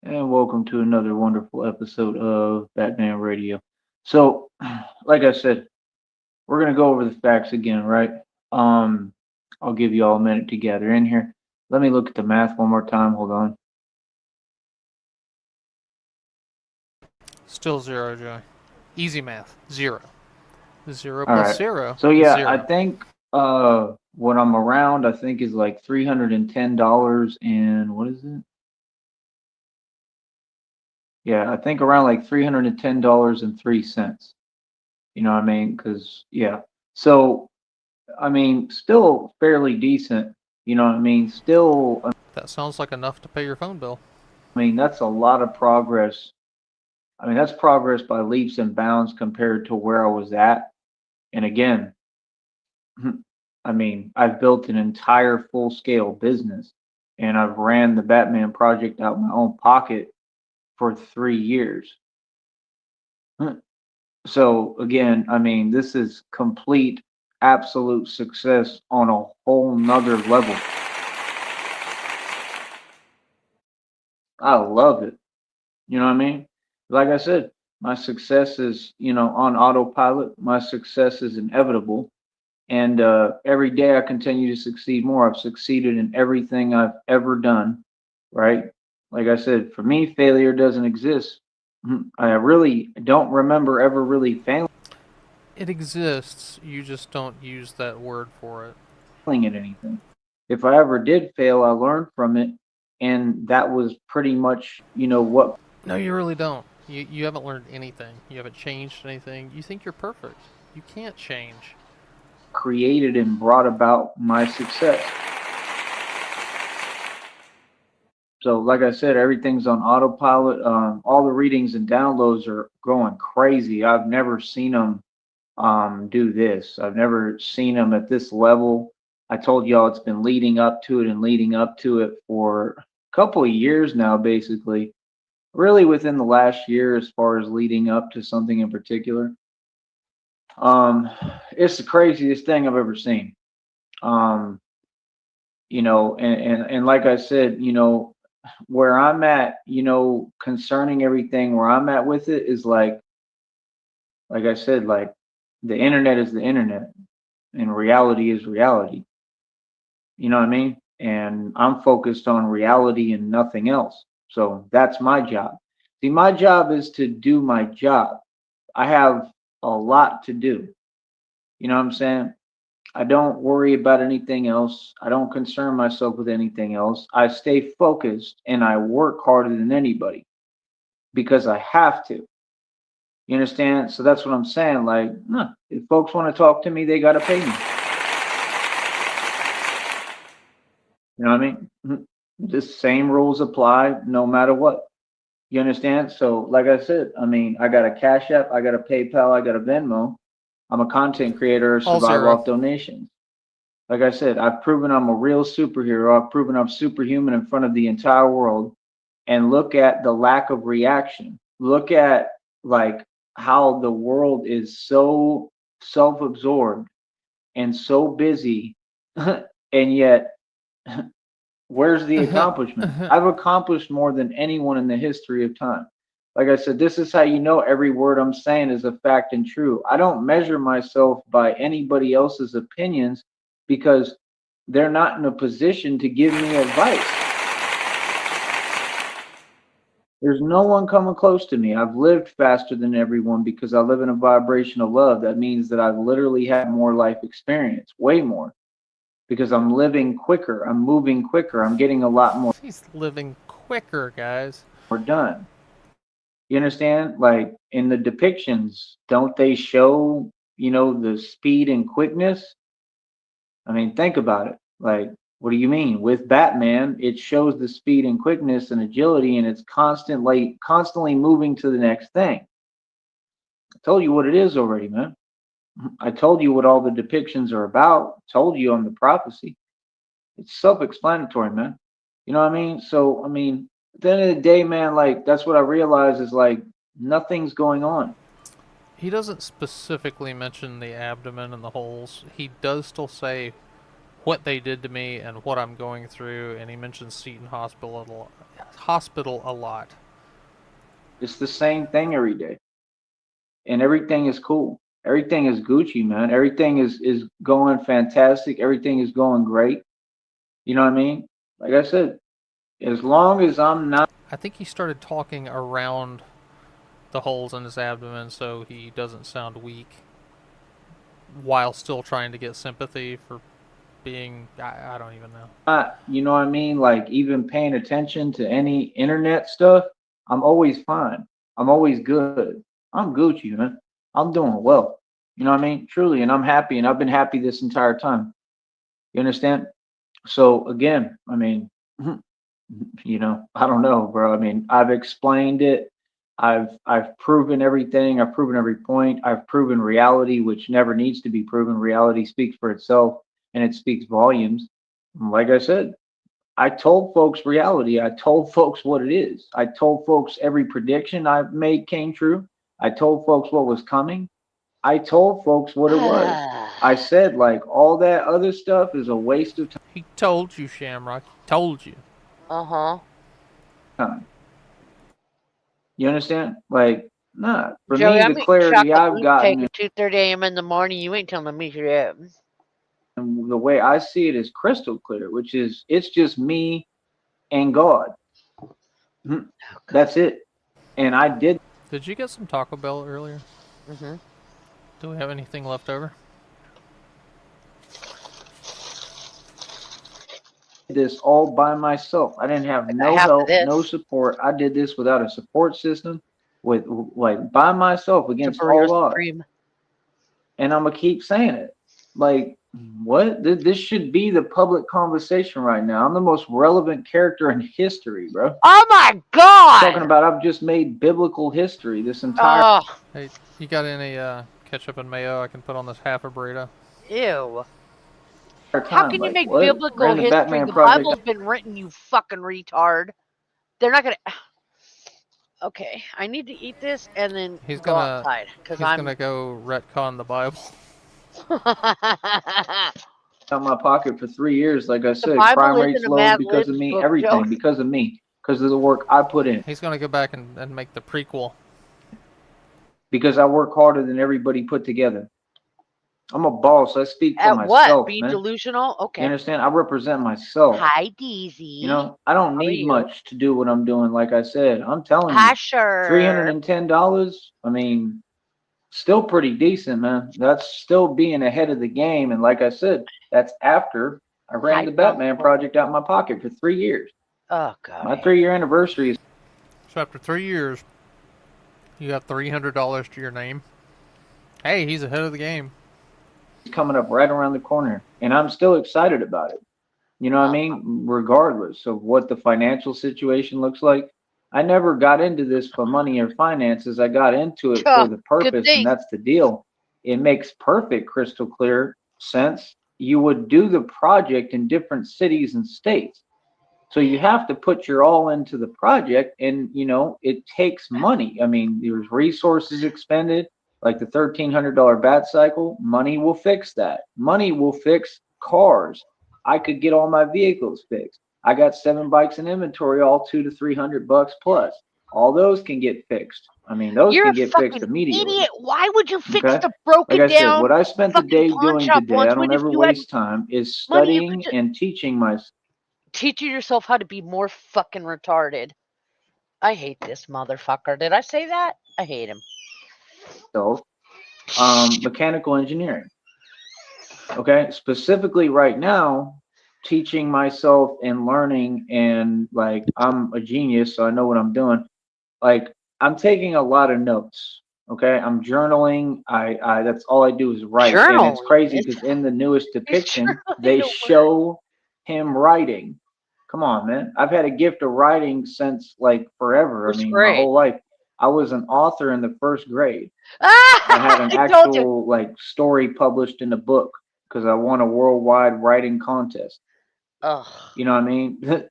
and welcome to another wonderful episode of Batman Radio. So, like I said, we're gonna go over the facts again, right? Um, I'll give you all a minute to gather in here. Let me look at the math one more time. Hold on. Still zero, Joey. Easy math. Zero. Zero All plus right. zero So is yeah, I zero. think what I'm around, I think is like $310 and what is it? Yeah, I think around like $310.03. You know what I mean? Because yeah. So I mean, still fairly decent. You know what I mean? Still, That sounds like enough to pay your phone bill. I mean, that's a lot of progress. I mean, that's progress by leaps and bounds compared to where I was at. And again, I mean, I've built an entire full scale business and I've ran the Batman project out of my own pocket for 3 years. So again, I mean, this is complete, absolute success on a whole nother level. I love it. You know what I mean? Like I said, my success is, on autopilot. My success is inevitable. And every day I continue to succeed more. I've succeeded in everything I've ever done, right? Like I said, for me, failure doesn't exist. I really don't remember ever really It exists, you just don't use that word for it. failing at anything. If I ever did fail, I learned from it. And that was pretty much, what No, you really don't. You haven't learned anything. You haven't changed anything. You think you're perfect. You can't change. created and brought about my success. So, like I said, everything's on autopilot. All the readings and downloads are going crazy. I've never seen them do this. I've never seen them at this level. I told y'all it's been leading up to it and leading up to it for a couple of years now, basically. Really within the last year, as far as leading up to something in particular. Um, it's the craziest thing I've ever seen. Um, and like I said, where I'm at, concerning everything, where I'm at with it is like I said, like the internet is the internet and reality is reality. You know what I mean? And I'm focused on reality and nothing else. So that's my job. See, my job is to do my job. I have a lot to do. You know what I'm saying? I don't worry about anything else. I don't concern myself with anything else. I stay focused and I work harder than anybody because I have to. You understand? So that's what I'm saying. Like, no, if folks want to talk to me, they got to pay me. You know what I mean? The same rules apply no matter what. You understand? So, like I said, I mean, I got a Cash App, I got a PayPal, I got a Venmo. I'm a content creator, All survive zero. off donations. Like I said, I've proven I'm a real superhero. I've proven I'm superhuman in front of the entire world. And look at the lack of reaction. Look at like how the world is so self-absorbed and so busy, and yet where's the accomplishment? I've accomplished more than anyone in the history of time. Like I said, this is how you know every word I'm saying is a fact and true. I don't measure myself by anybody else's opinions because they're not in a position to give me advice. There's no one coming close to me. I've lived faster than everyone because I live in a vibration of love. That means that I've literally had more life experience, way more, because I'm living quicker, I'm moving quicker, I'm getting a lot more He's living quicker, guys. done. You understand? Like in the depictions, don't they show, the speed and quickness? I mean, think about it. Like, what do you mean? With Batman, it shows the speed and quickness and agility, and it's constantly moving to the next thing. I told you what it is already, man. I told you what all the depictions are about. Told you on the prophecy. It's self-explanatory, man. You know what I mean? So, I mean, at the end of the day, man, like that's what I realize is like nothing's going on. He doesn't specifically mention the abdomen and the holes. He does still say what they did to me and what I'm going through, and he mentions Seton Hospital a lot. It's the same thing every day, and everything is cool. Everything is Gucci, man. Everything is going fantastic. Everything is going great. You know what I mean? Like I said, as long as I'm not I think he started talking around the holes in his abdomen so he doesn't sound weak while still trying to get sympathy for being. I don't even know. you know what I mean, like even paying attention to any internet stuff, I'm always fine. I'm always good. I'm Gucci, man. I'm doing well. You know what I mean? Truly, and I'm happy, and I've been happy this entire time. You understand? So again, I mean, I don't know, bro. I mean, I've explained it. I've proven everything. I've proven every point. I've proven reality, which never needs to be proven. Reality speaks for itself, and it speaks volumes. Like I said, I told folks reality. I told folks what it is. I told folks every prediction I've made came true. I told folks what was coming. I told folks what it was. I said, like, all that other stuff is a waste of He told you, Shamrock. He told you. Uh-huh. time. You understand? Like, nah. For Joey, me, the I'm eating clarity chocolate I've mousse cake gotten at 2:30 a.m. in the morning. You ain't telling me shit. and the way I see it is crystal clear, which is it's just me and God. Mhm. Oh, God. That's it. And I did Did you get some Taco Bell earlier? Mm-hmm. Do we have anything left over? this all by myself. I didn't have I got no half of help, no this. support. I did this without a support system, with like by myself It's a against burrito all odds. supreme. And I'm gonna keep saying it. Like, what? This should be the public conversation right now. I'm the most relevant character in history, bro. Oh my Talking God! about I've just made biblical history this entire Oh, Hey, you got any ketchup and mayo I can put on this half a burrito? ew. How time. can you Like, make what? biblical Ran the history? Batman The project. Bible's been written, you fucking retard. They're not gonna. Okay, I need to eat this and then He's go gonna outside because he's I'm. gonna go retcon the Bible. Out my pocket for 3 years. Like I The said, Bible crime isn't rates a low Mad because of Libs me. book, Joe. Everything because of the work I put in. He's gonna go back and make the prequel. Because I work harder than everybody put together. I'm a boss. I speak for At what? myself, Being man. delusional? You Okay. understand? I represent myself. Hi, You Deezy. know, I don't How are need you? much to do what I'm doing. Like I said, I'm telling Hi, you, sure. $310. I mean, still pretty decent, man. That's still being ahead of the game. And like I said, that's after I ran Hi, the Batman Dunkle. project out of my pocket for 3 years. Oh, God, My I hate 3 year anniversary is So after 3 years, you have $300 to your name. Hey, he's ahead of the game. coming up right around the corner, and I'm still excited about it. You know what I Uh, mean? Regardless of what the financial situation looks like, I never got into this for money or finances. I got into it for the good purpose, and thing. that's the deal. It makes perfect, crystal clear sense. You would do the project in different cities and states. So you have to put your all into the project, and it takes money. I mean, there's resources expended, like the $1,300 bat cycle. Money will fix that. Money will fix cars. I could get all my vehicles fixed. I got 7 bikes in inventory, all $200 to $300 plus. All those can get fixed. I mean, those You're can a get fixed fucking immediately. idiot. Why would you fix Okay. the Like broken I said, down what I spent the fucking day pawn doing shop today, I once don't when if ever you had waste time, is money you could studying just and teaching myself. teaching yourself how to be more fucking retarded? I hate this motherfucker. Did I say that? I hate him. Mechanical engineering. Okay, specifically right now, teaching myself and learning, and like I'm a genius, so I know what I'm doing. Like I'm taking a lot of notes. Okay, I'm journaling. I that's all I do is write, and it's Journaling crazy is because in the newest is depiction, journaling they a word? show him writing. Come on, man. I've had a gift of writing since like forever. I First mean, my grade. whole life. I was an author in the first grade. I had Ah, an I told you. actual like story published in a book because I won a worldwide writing contest. Ugh. You know what I mean?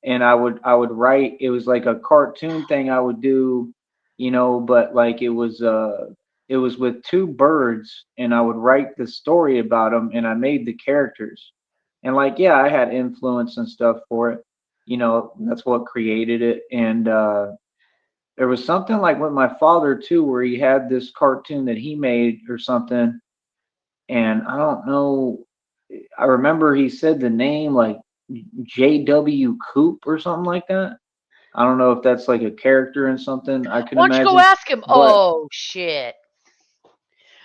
And I would write. It was like a cartoon thing I would do, but like it was with two birds, and I would write the story about them, and I made the characters, And like, yeah, I had influence and stuff for it. You know, that's what created it. And there was something like with my father too, where he had this cartoon that he made or something. And I don't know. I remember he said the name like J.W. Coop or something like that. I don't know if that's like a character in something I can Why don't you go imagine, ask him? but Oh shit.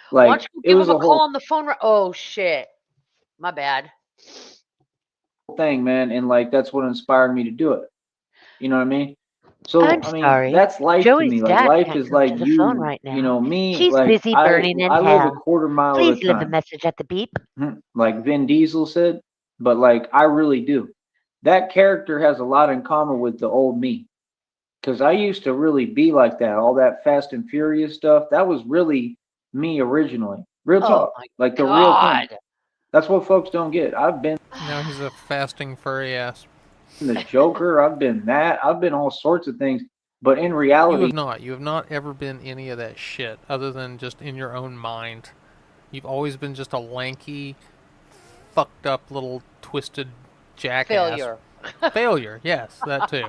Why don't like you it give was him a a whole call on the phone? Oh shit. My bad. thing, man, and like that's what inspired me to do it. You know what I mean? So I'm I mean, sorry. that's life to Joey's me. Like dad life can't is come like to the phone right you now. know, me, He's like busy I burning in I live a hell. quarter mile Please at a leave a time. message at the beep. Like Vin Diesel said, but like I really do. That character has a lot in common with the old me. Because I used to really be like that. All that Fast and Furious stuff, that was really me originally. Real Oh talk. my Like the real thing. god. That's what folks don't get. I've been Now he's a fasting furry ass. the Joker, I've been that, I've been all sorts of things. But in You reality, have not. You have not ever been any of that shit other than just in your own mind. You've always been just a lanky, fucked up little twisted jackass. Failure. Failure, yes, that too.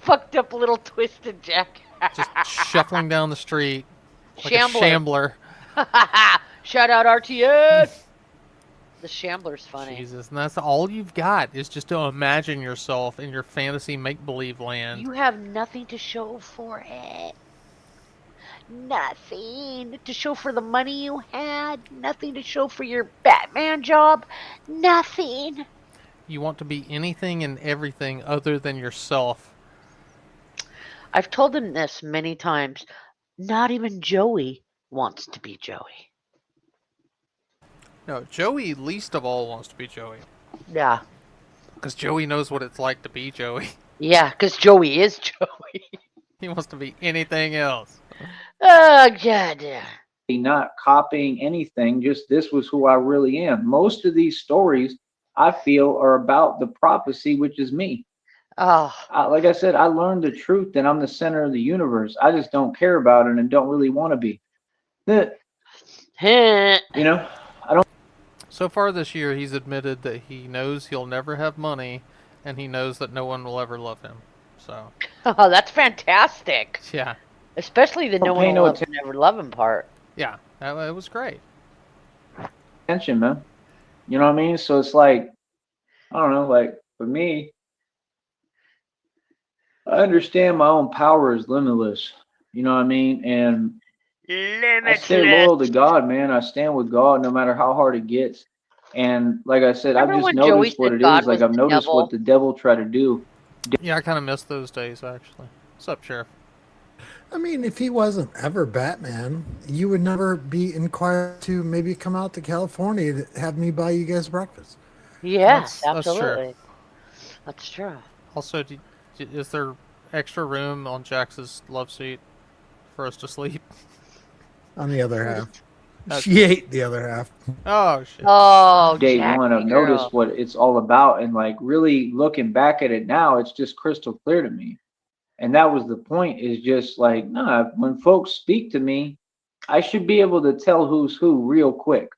Fucked up little twisted jackass. Just shuffling down the street like a Shambler. shambler. Shout out RTS. The Shambler's funny. Jesus, and that's all you've got is just to imagine yourself in your fantasy make-believe land. You have nothing to show for it. Nothing to show for the money you had. Nothing to show for your Batman job. Nothing. You want to be anything and everything other than yourself. I've told him this many times. Not even Joey wants to be Joey. No, Joey least of all wants to be Joey. Yeah. Because Joey knows what it's like to be Joey. Yeah, because Joey is Joey. He wants to be anything else. Oh, God. not copying anything, just this was who I really am. Most of these stories I feel are about the prophecy, which is me. Oh, Like I said, I learned the truth that I'm the center of the universe. I just don't care about it and don't really want to be. That, heh. you know, I don't So far this year, he's admitted that he knows he'll never have money, and he knows that no one will ever love him. So, Oh, that's fantastic. yeah, Especially the no pay one no will love, never love him part. yeah, it was great. attention, man. You know what I mean? So it's like, I don't know, like for me, I understand my own power is limitless. You know what I mean? And I stay loyal to God, man. I stand with God no matter how hard it gets. And like I said, I've Remember just when Joey noticed what said it God is. Like was I've the noticed what devil? the devil tried to do. Yeah, I kind of miss those days, actually. What's up, Sheriff? I mean, if he wasn't ever Batman, you would never be inquired to maybe come out to California to have me buy you guys breakfast. Yes, That's true. absolutely. That's true. Also, is there extra room on Jax's love seat for us to sleep? On the other half, That's- she ate the other half. Oh, shit. Oh, Day Jack, one, I've girl. noticed what it's all about. And like really looking back at it now, it's just crystal clear to me. And that was the point, is just like, nah, when folks speak to me, I should be able to tell who's who real quick.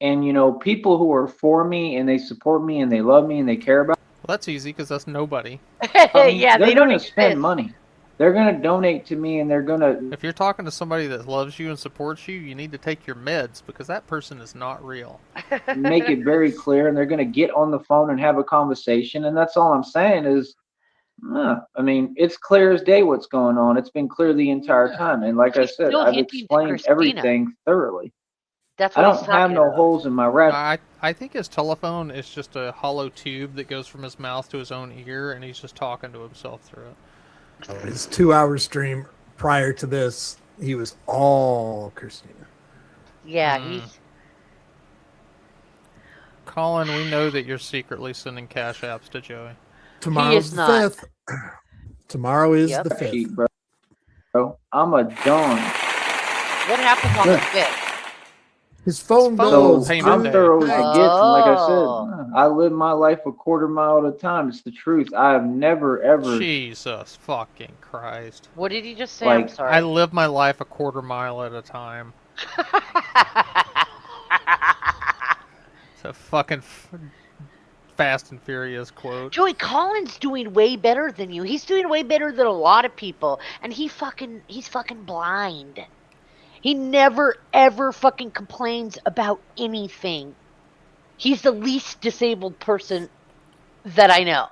And you know, people who are for me and they support me and they love me and they care about Well, that's easy because that's nobody. me, Yeah, they're they don't gonna spend exist. money. They're gonna donate to me and they're gonna If you're talking to somebody that loves you and supports you, you need to take your meds because that person is not real. make it very clear and they're gonna get on the phone and have a conversation. And that's all I'm saying is I mean, it's clear as day what's going on. It's been clear the entire time. And like I He's said, still I've hinting to explained Christina. everything thoroughly. That's I what he's don't have talking no about. holes in my rap. I think his telephone is just a hollow tube that goes from his mouth to his own ear, and he's just talking to himself through it. His 2-hour stream prior to this, he was all Christina. Yeah, Hmm. he's. Colin, we know that you're secretly sending cash apps to Joey. Tomorrow's is the not. 5th. Tomorrow is Yep. the 5th. Sheet, bro. I'm a don. What happens on the 5th? His phone phone bill So is payment I'm day. thorough as it gets, and like I Oh. said, I live my life a quarter mile at a time. It's the truth. I have never ever Jesus fucking Christ. What did he just say? I'm Like, sorry. I live my life a quarter mile at a time. It's a fucking Fast and Furious quote. Joey Collins doing way better than you. He's doing way better than a lot of people, and he's fucking blind. He never ever fucking complains about anything. He's the least disabled person that I know.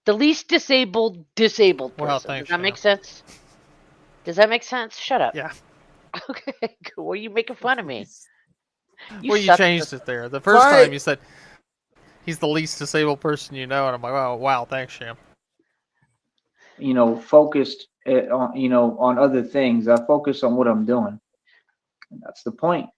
The least disabled person. Well, Does thanks, that make Shannon. sense? Does that make sense? Shut up. Yeah. Okay, cool. What are you making fun of me? Well, you shut changed the- it there. The first Right. time you said he's the least disabled person you know, and I'm like, oh, wow, thanks, Sham. You know, focused on, you know, on other things. I focus on what I'm doing. And that's the point.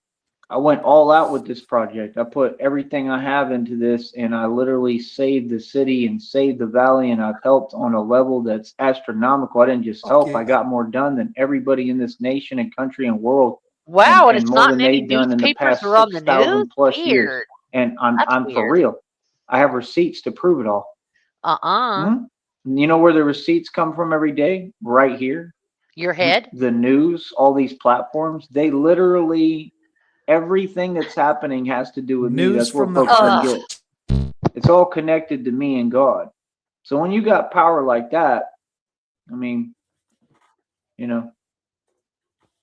I went all out with this project. I put everything I have into this, and I literally saved the city and saved the valley, and I've helped on a level that's astronomical. I didn't just help, I got more done than everybody in this nation and country and world, Wow, and and it's more not than in any they've done in the newspapers past or on the news? 6,000 plus years. Weird. And That's I'm for weird. real. I have receipts to prove it all. Uh-uh. You know where the receipts come from every day? Right here. Your head? The news, all these platforms, they literally, everything that's happening has to do with me. News That's what from the folks heart. forget. It's all connected to me and God. So when you got power like that, I mean, you know,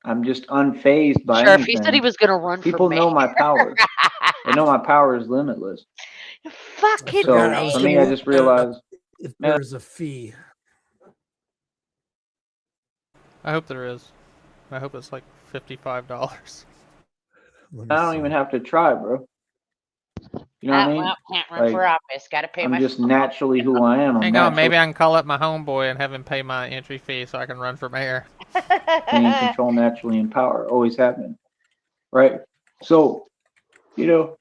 I'm just unfazed by Sure, if anything. he said he was going to run People for know mayor. my power. They know my power is limitless. Fucking So forgot I was for me, gonna I just realized, if man, there's a fee. I hope there is. I hope it's like $55. Let me I don't see. even have to try, bro. You know what I mean? Well, can't run for Like, office. Got to pay I'm my just naturally who I am. I'm Hang on, naturally maybe I can call up my homeboy and have him pay my entry fee so I can run for mayor. in control, naturally in power. Always have been. Right? So, you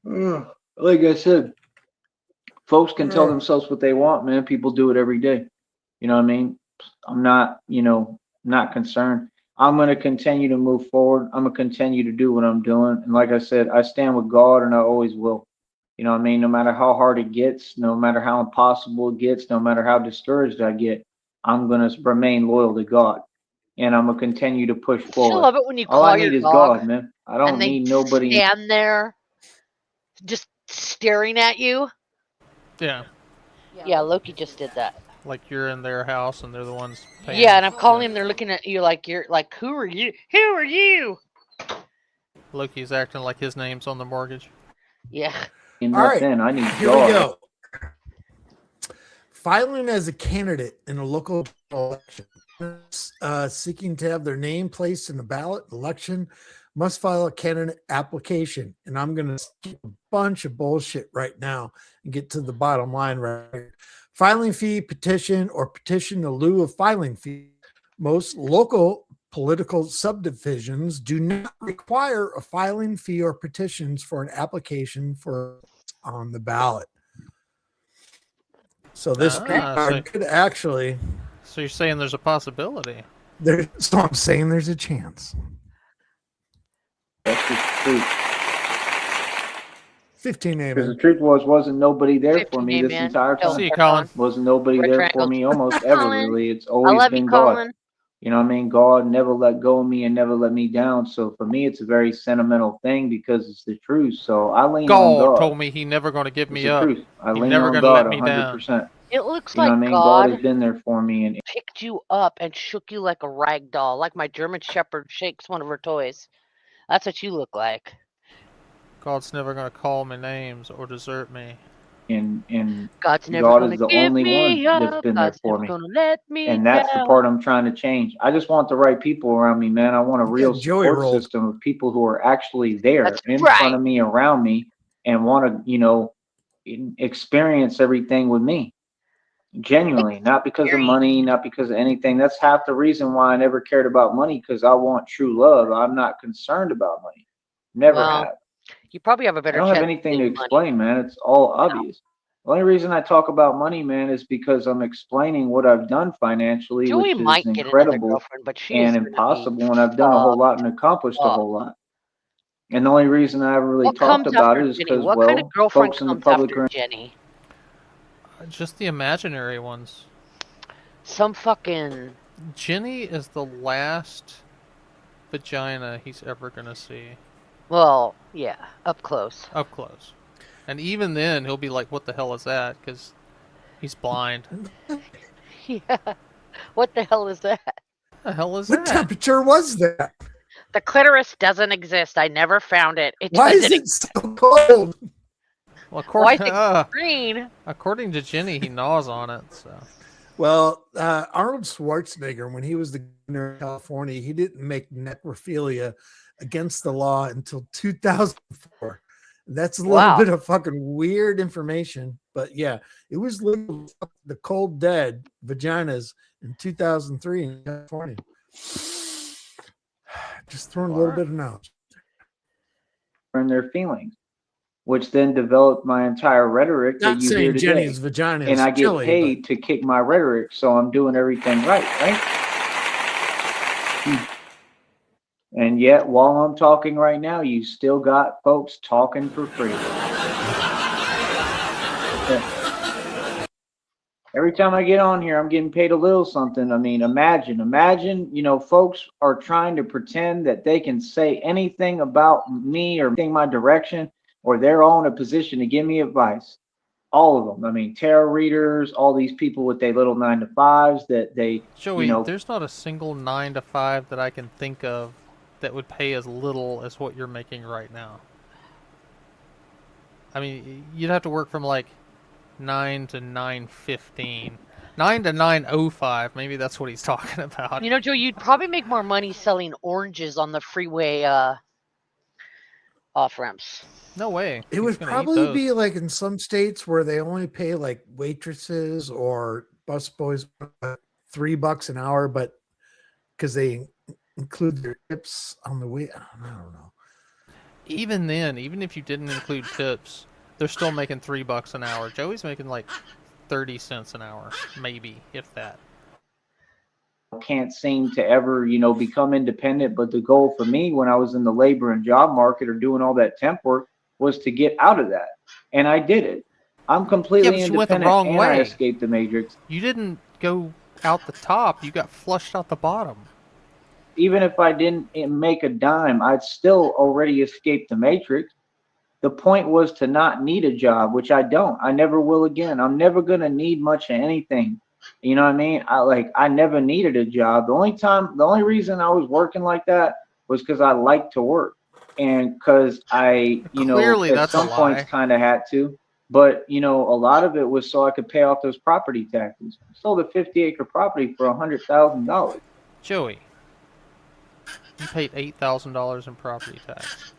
know, like I said, folks can tell themselves what they want, man. People do it every day. You know what I mean? I'm not, you know, not concerned. I'm going to continue to move forward. I'm going to continue to do what I'm doing. And like I said, I stand with God and I always will. You know what I mean? No matter how hard it gets, no matter how impossible it gets, no matter how discouraged I get, I'm going to remain loyal to God. And I'm going to continue to push I forward. love it when you All call I your need is dog God, man. I and don't they need nobody. stand there just staring at you. Yeah, Yeah, Loki just did that. like you're in their house and they're the ones paying. Yeah, and I'm calling him. They're looking at you like you're like, who are you? Who are you? Loki's acting like his name's on the mortgage. Yeah. And All right, nothing. I need here God. we go. Filing as a candidate in a local election, seeking to have their name placed in the ballot election must file a candidate application. And I'm going to skip a bunch of bullshit right now and get to the bottom line right here. Filing fee, petition, or petition in lieu of filing fee. Most local political subdivisions do not require a filing fee or petitions for an application for on the ballot. So this could actually. So you're saying there's a possibility? So I'm saying there's a chance. That's just the truth. 15 Because the amen. truth wasn't nobody there for 15 me this amen. entire Tell time. See you, Colin. Wasn't nobody Red there triangle. for me almost ever, Colin, really. It's I always love been you, God. Colin. You know what I mean? God never let go of me and never let me down. So for me, it's a very sentimental thing because it's the truth. So I lean on God God. told me he never going to give It's me the up. truth. I He's lean never on gonna God let me down. 100%. It looks You know like what I mean? God God has been there for me. And picked you up and shook you like a rag doll, like my German Shepherd shakes one of her toys. That's what you look like. God's never going to call me names or desert me. and God's never God gonna is the give only one me that's up. been there God's for never me. gonna let me And that's the down. part I'm trying to change. I just want the right people around me, man. I want a real Joey support rolled. system of people who are actually there That's in right. front of me, around me, and want to, you know, experience everything with me. Genuinely, not because of money, not because of anything. That's half the reason why I never cared about money, because I want true love. I'm not concerned about money. Never Well, have. you probably have a I better don't chance have of anything to getting money. explain, man. It's all obvious. The only reason I talk about money, man, is because I'm explaining what I've done financially, Joey which might is get another incredible girlfriend, but she and is gonna be impossible. And I've done a whole lot and accomplished a whole lot. And the only reason I ever really What talked comes about after it is Jenny? because, What kind of well, girlfriend folks in the comes public after are Jenny? Just the imaginary ones. Some fucking. Jenny is the last vagina he's ever going to see. Well, yeah, up close. up close. And even then, he'll be like, "What the hell is that?" Because he's blind. Yeah. What the hell is that? What the hell is What that? temperature was that? The clitoris doesn't exist. I never found it. It Why is doesn't it so cold? Well, Why is it green? according to Jenny, he gnaws on it. So Well, Arnold Schwarzenegger, when he was the governor of California, he didn't make necrophilia against the law until 2004. That's a little Wow. bit of fucking weird information, but yeah, it was legal to fuck the cold dead vaginas in 2003 in California. Just throwing a little bit of knowledge. And their feelings, which then developed my entire rhetoric that Not you hear saying today. Jenny's vagina And is I get chilly, paid to kick my rhetoric, so I'm doing everything right? And yet, while I'm talking right now, you still got folks talking for free. Every time I get on here, I'm getting paid a little something. I mean, imagine, folks are trying to pretend that they can say anything about me or anything my direction, or they're all in a position to give me advice. All of them. I mean, tarot readers, all these people with their little 9 to 5s that they, Joey, there's not a single 9 to 5 that I can think of that would pay as little as what you're making right now. I mean, you'd have to work from like 9 to 9:15, 9 to 9:05. Maybe that's what he's talking about. You know, Joe, you'd probably make more money selling oranges on the freeway off ramps. No way. It He's would gonna eat probably those. be like in some states where they only pay like waitresses or busboys $3 an hour, but because they include their tips on the way. I don't know. Even then, even if you didn't include tips, they're still making $3 an hour. Joey's making like 30 cents an hour, maybe, if that. can't seem to ever, become independent. But the goal for me when I was in the labor and job market or doing all that temp work was to get out of that. And I did it. I'm completely you went the independent wrong and way. I escaped the matrix. You didn't go out the top, you got flushed out the bottom. Even if I didn't make a dime, I'd still already escaped the matrix. The point was to not need a job, which I don't. I never will again. I'm never going to need much of anything. You know what I mean? I never needed a job. The only reason I was working like that was because I liked to work. And because I, Clearly, at that's some a points lie. kind of had to. But, a lot of it was so I could pay off those property taxes. I sold a 50-acre property for $100,000. Joey, you paid $8,000 in property tax.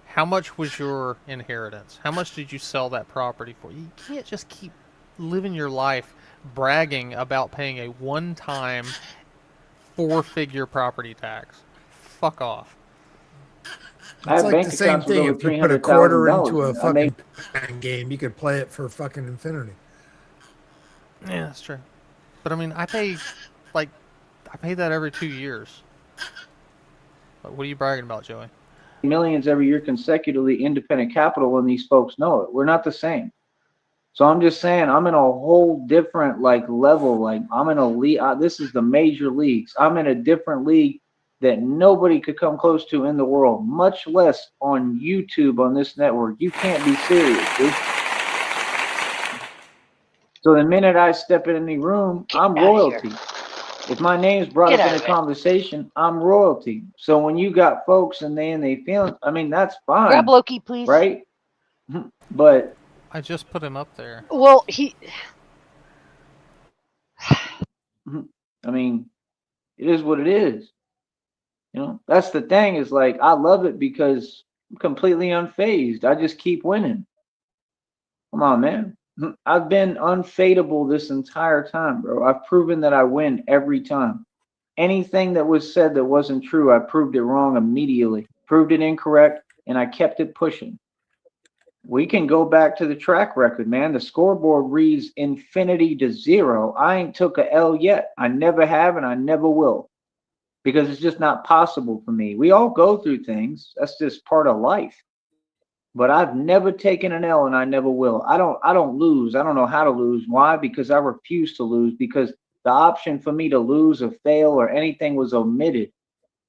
How much was your inheritance? How much did you sell that property for? You can't just keep living your life bragging about paying a one-time 4-figure property tax. Fuck off. I It's have like bank the same accounts with thing. over If you put a quarter into a $300,000. I fucking game, you could play it for fucking infinity. Yeah, that's true. But I mean, I pay that every 2 years. What are you bragging about, Joey? Millions every year consecutively independent capital, and these folks know it. We're not the same. So I'm just saying, I'm in a whole different level. Like I'm in a league. This is the major leagues. I'm in a different league that nobody could come close to in the world, much less on YouTube on this network. You can't be serious, dude. So the minute I step in any room, I'm royalty. If my name's brought up in a conversation, I'm royalty. So when you got folks and they feeling, I mean, that's fine. Grab Loki, please. Right? But I just put him up there. Well, I mean, it is what it is. That's the thing is I love it because I'm completely unfazed. I just keep winning. Come on, man. I've been unfadable this entire time, bro. I've proven that I win every time. Anything that was said that wasn't true, I proved it wrong immediately, proved it incorrect, and I kept it pushing. We can go back to the track record, man. The scoreboard reads infinity to 0. I ain't took a L yet. I never have, and I never will, because it's just not possible for me. We all go through things. That's just part of life. But I've never taken an L, and I never will. I don't lose. I don't know how to lose. Why? Because I refuse to lose, because the option for me to lose or fail or anything was omitted.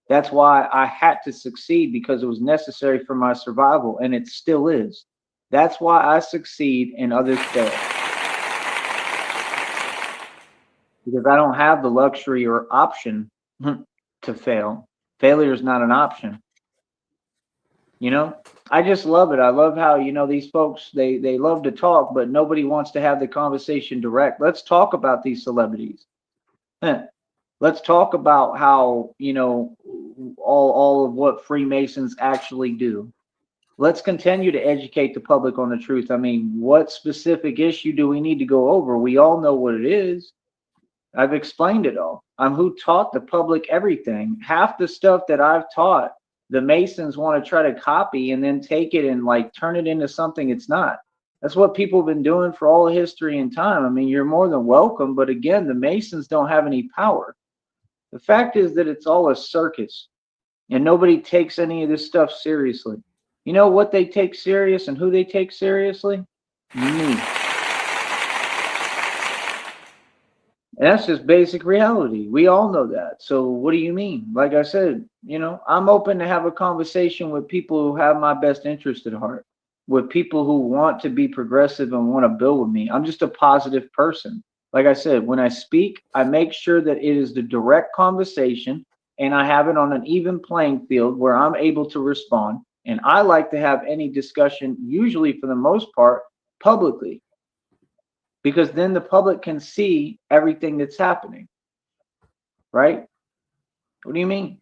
That's why I had to succeed, because it was necessary for my survival, and it still is. That's why I succeed and others fail. Because I don't have the luxury or option to fail. Failure is not an option. You know, I just love it. I love how, these folks, they love to talk, but nobody wants to have the conversation direct. Let's talk about these celebrities. Let's talk about how, all of what Freemasons actually do. Let's continue to educate the public on the truth. I mean, what specific issue do we need to go over? We all know what it is. I've explained it all. I'm who taught the public everything. Half the stuff that I've taught, the Masons want to try to copy and then take it and like turn it into something it's not. That's what people have been doing for all history and time. I mean, you're more than welcome, but again, the Masons don't have any power. The fact is that it's all a circus, and nobody takes any of this stuff seriously. You know what they take serious and who they take seriously? Me. And that's just basic reality. We all know that. So what do you mean? Like I said, I'm open to have a conversation with people who have my best interest at heart, with people who want to be progressive and want to build with me. I'm just a positive person. Like I said, when I speak, I make sure that it is the direct conversation and I have it on an even playing field where I'm able to respond. And I like to have any discussion, usually for the most part, publicly, because then the public can see everything that's happening, right? What do you mean?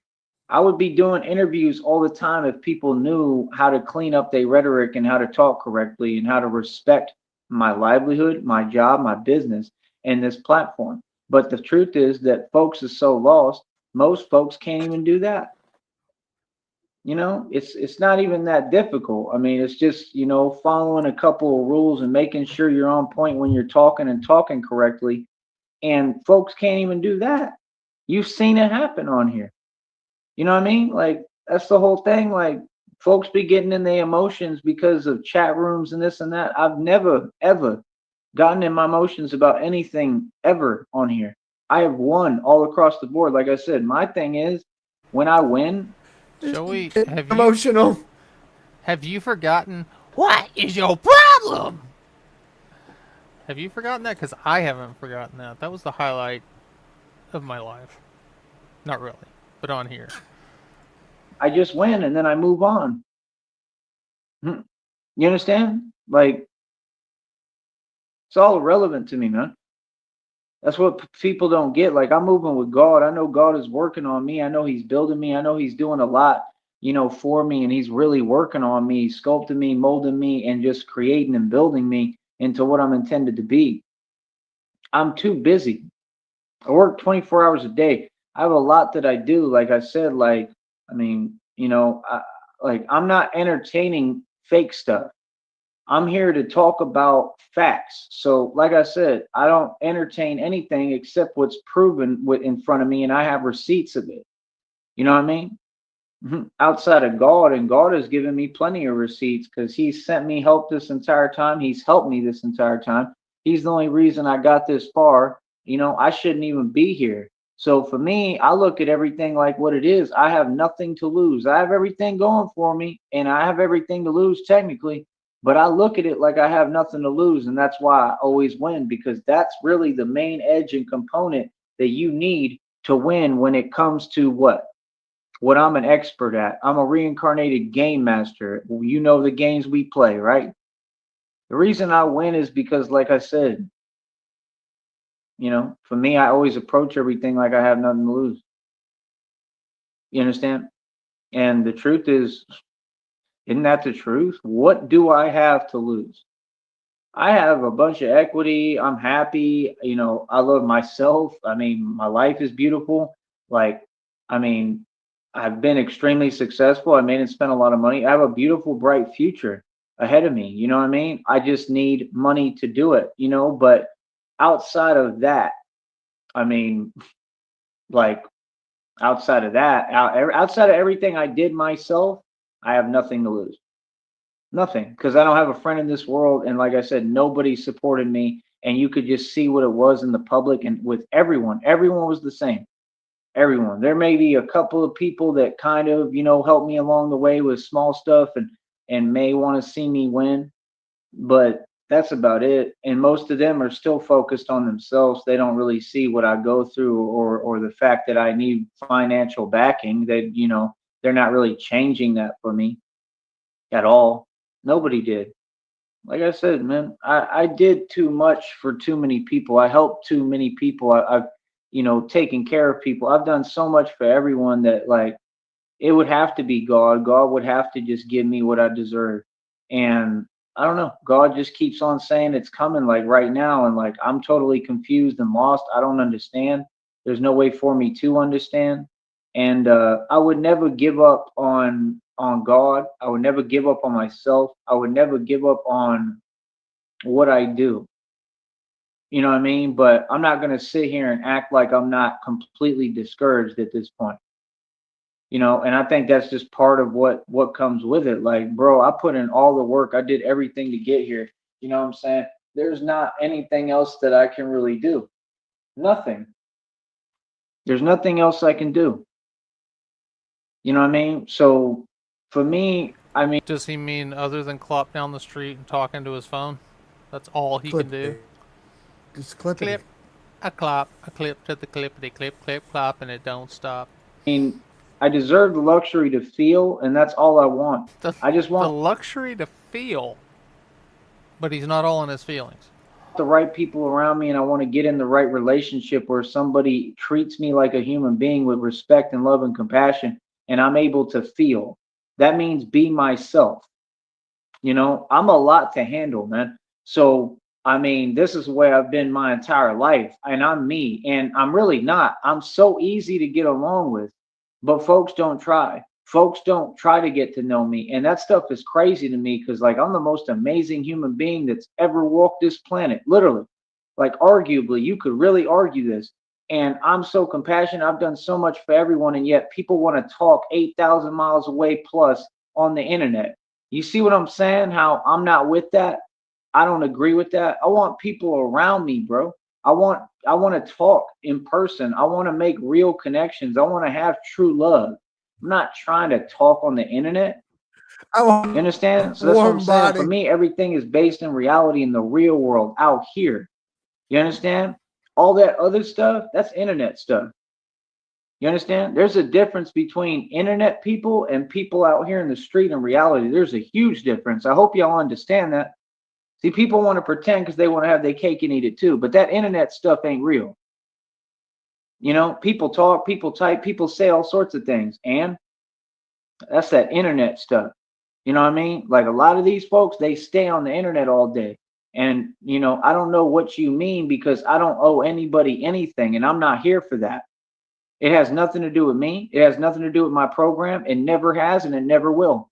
I would be doing interviews all the time if people knew how to clean up their rhetoric and how to talk correctly and how to respect my livelihood, my job, my business, and this platform. But the truth is that folks are so lost, most folks can't even do that. It's not even that difficult. I mean, it's just, following a couple of rules and making sure you're on point when you're talking and talking correctly. And folks can't even do that. You've seen it happen on here. You know what I mean? Like, that's the whole thing. Like, folks be getting in their emotions because of chat rooms and this and that. I've never, ever gotten in my emotions about anything ever on here. I have won all across the board. Like I said, my thing is, when I win, Joey, Emotional. have you forgotten what is your problem? Have you forgotten that? Because I haven't forgotten that. That was the highlight of my life. Not really, but on here. I just win and then I move on. You understand? Like, it's all irrelevant to me, man. That's what people don't get. Like, I'm moving with God. I know God is working on me. I know he's building me. I know he's doing a lot, for me, and he's really working on me, sculpting me, molding me, and just creating and building me into what I'm intended to be. I'm too busy. I work 24 hours a day. I have a lot that I do. Like I said, like, I mean, I'm not entertaining fake stuff. I'm here to talk about facts. So, like I said, I don't entertain anything except what's proven in front of me, and I have receipts of it. You know what I mean? Outside of God, and God has given me plenty of receipts because He's sent me help this entire time. He's helped me this entire time. He's the only reason I got this far. I shouldn't even be here. So for me, I look at everything like what it is. I have nothing to lose. I have everything going for me, and I have everything to lose technically. But I look at it like I have nothing to lose, and that's why I always win, because that's really the main edge and component that you need to win when it comes to what I'm an expert at. I'm a reincarnated game master. You know the games we play, right? The reason I win is because, like I said, for me, I always approach everything like I have nothing to lose. You understand? And the truth is, isn't that the truth? What do I have to lose? I have a bunch of equity. I'm happy. I love myself. I mean, my life is beautiful. Like, I mean, I've been extremely successful. I made and spent a lot of money. I have a beautiful, bright future ahead of me. You know what I mean? I just need money to do it, but outside of that, I mean, like, outside of that, outside of everything I did myself, I have nothing to lose. Nothing, because I don't have a friend in this world, and like I said, nobody supported me, and you could just see what it was in the public and with everyone. Everyone was the same. Everyone. There may be a couple of people that kind of, help me along the way with small stuff and may want to see me win, but that's about it. And most of them are still focused on themselves. They don't really see what I go through, or the fact that I need financial backing. That, they're not really changing that for me at all. Nobody did. Like I said, man, I did too much for too many people. I helped too many people. I've, taken care of people. I've done so much for everyone that, like, it would have to be God. God would have to just give me what I deserve. And I don't know. God just keeps on saying it's coming, like right now. And like, I'm totally confused and lost. I don't understand. There's no way for me to understand. And I would never give up on God. I would never give up on myself. I would never give up on what I do. You know what I mean? But I'm not going to sit here and act like I'm not completely discouraged at this point. And I think that's just part of what comes with it. Like, bro, I put in all the work. I did everything to get here. You know what I'm saying? There's not anything else that I can really do. Nothing. There's nothing else I can do. You know what I mean? So for me, I mean, Does he mean other than clop down the street and talking to his phone? That's all he can do? Just clip Clip, it. a clop, a clip to the clippity clip, clip, clop, and it don't stop. I deserve the luxury to feel, and that's all I want. I just The want luxury to feel, but he's not all in his feelings. the right people around me, and I want to get in the right relationship where somebody treats me like a human being with respect and love and compassion, and I'm able to feel. That means be myself. I'm a lot to handle, man. So, I mean, this is the way I've been my entire life, and I'm me, and I'm really not. I'm so easy to get along with, but folks don't try. Folks don't try to get to know me, and that stuff is crazy to me because, like, I'm the most amazing human being that's ever walked this planet, literally. Like, arguably, you could really argue this. And I'm so compassionate. I've done so much for everyone, and yet people want to talk 8,000 miles away plus on the internet. You see what I'm saying? How I'm not with that. I don't agree with that. I want people around me, bro. I want to talk in person. I want to make real connections. I want to have true love. I'm not trying to talk on the internet. I You want understand? So a that's what I'm warm saying. For body. me, everything is based in reality in the real world out here. You understand? All that other stuff, that's internet stuff. You understand? There's a difference between internet people and people out here in the street in reality. There's a huge difference. I hope y'all understand that. See, people want to pretend because they want to have their cake and eat it too, but that internet stuff ain't real. People talk, people type, people say all sorts of things, and that's that internet stuff. You know what I mean? Like a lot of these folks, they stay on the internet all day. And, I don't know what you mean because I don't owe anybody anything, and I'm not here for that. It has nothing to do with me. It has nothing to do with my program. It never has and it never will.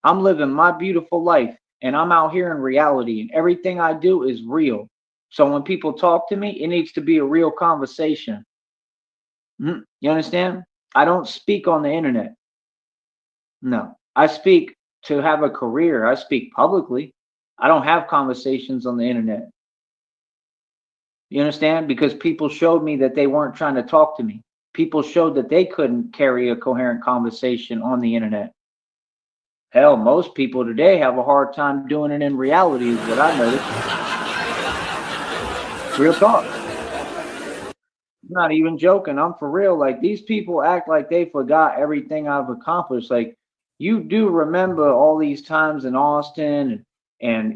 I'm living my beautiful life and I'm out here in reality and everything I do is real. So when people talk to me, it needs to be a real conversation. You understand? I don't speak on the internet. No, I speak to have a career. I speak publicly. I don't have conversations on the internet. You understand? Because people showed me that they weren't trying to talk to me. People showed that they couldn't carry a coherent conversation on the internet. Hell, most people today have a hard time doing it in reality, is what I noticed. Real talk. I'm not even joking. I'm for real. Like these people act like they forgot everything I've accomplished. Like you do remember all these times in Austin and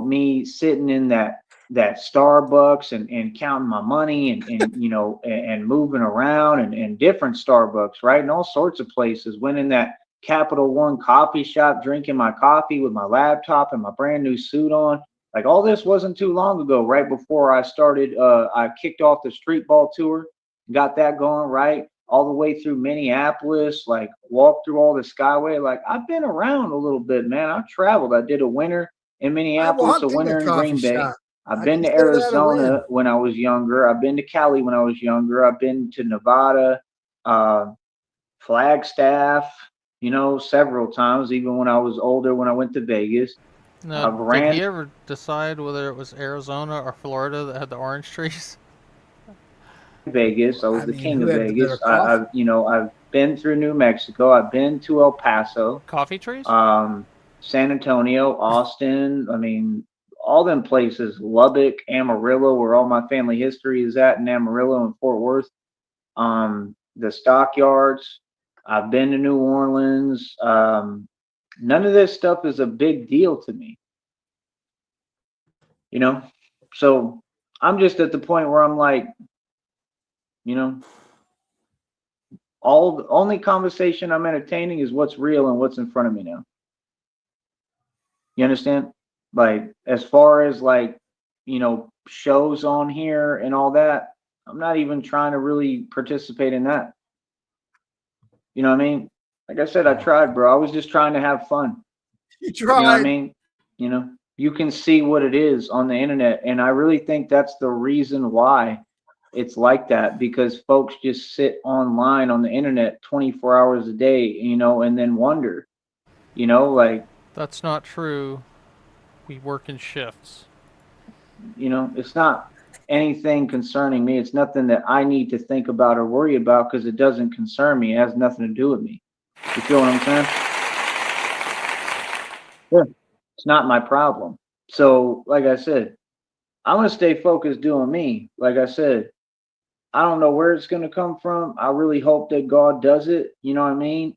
me sitting in that Starbucks and counting my money and moving around and different Starbucks, right? And all sorts of places. Went in that Capital One coffee shop, drinking my coffee with my laptop and my brand new suit on. Like all this wasn't too long ago, right before I started. I kicked off the street ball tour, got that going right all the way through Minneapolis, like walked through all the Skyway. Like I've been around a little bit, man. I've traveled. I did a winter in I Minneapolis, a walked in the winter in coffee Green Bay. shop. I've I been to consider that a Arizona win. when I was younger. I've been to Cali when I was younger. I've been to Nevada, uh, Flagstaff, several times, even when I was older, when I went to Vegas. Now, I've did ran. he ever decide whether it was Arizona or Florida that had the orange trees? Vegas. I was I the mean, king who of had the better Vegas. coffee? I've been through New Mexico. I've been to El Paso, Coffee trees? San Antonio, Austin. I mean, all them places. Lubbock, Amarillo, where all my family history is at in Amarillo and Fort Worth. The stockyards. I've been to New Orleans. None of this stuff is a big deal to me, you know? So I'm just at the point where I'm like, you know, all the only conversation I'm entertaining is what's real and what's in front of me now. You understand? Like, as far as like, shows on here and all that, I'm not even trying to really participate in that. You know what I mean? Like I said, I tried, bro. I was just trying to have fun. You You know what I tried. mean? You can see what it is on the internet. And I really think that's the reason why it's like that, because folks just sit online on the internet 24 hours a day, and then wonder, like, That's not true. We work in shifts. it's not anything concerning me. It's nothing that I need to think about or worry about because it doesn't concern me. It has nothing to do with me. You feel what I'm saying? Yeah. It's not my problem. So, like I said, I'm gonna stay focused doing me. Like I said, I don't know where it's gonna come from. I really hope that God does it. You know what I mean?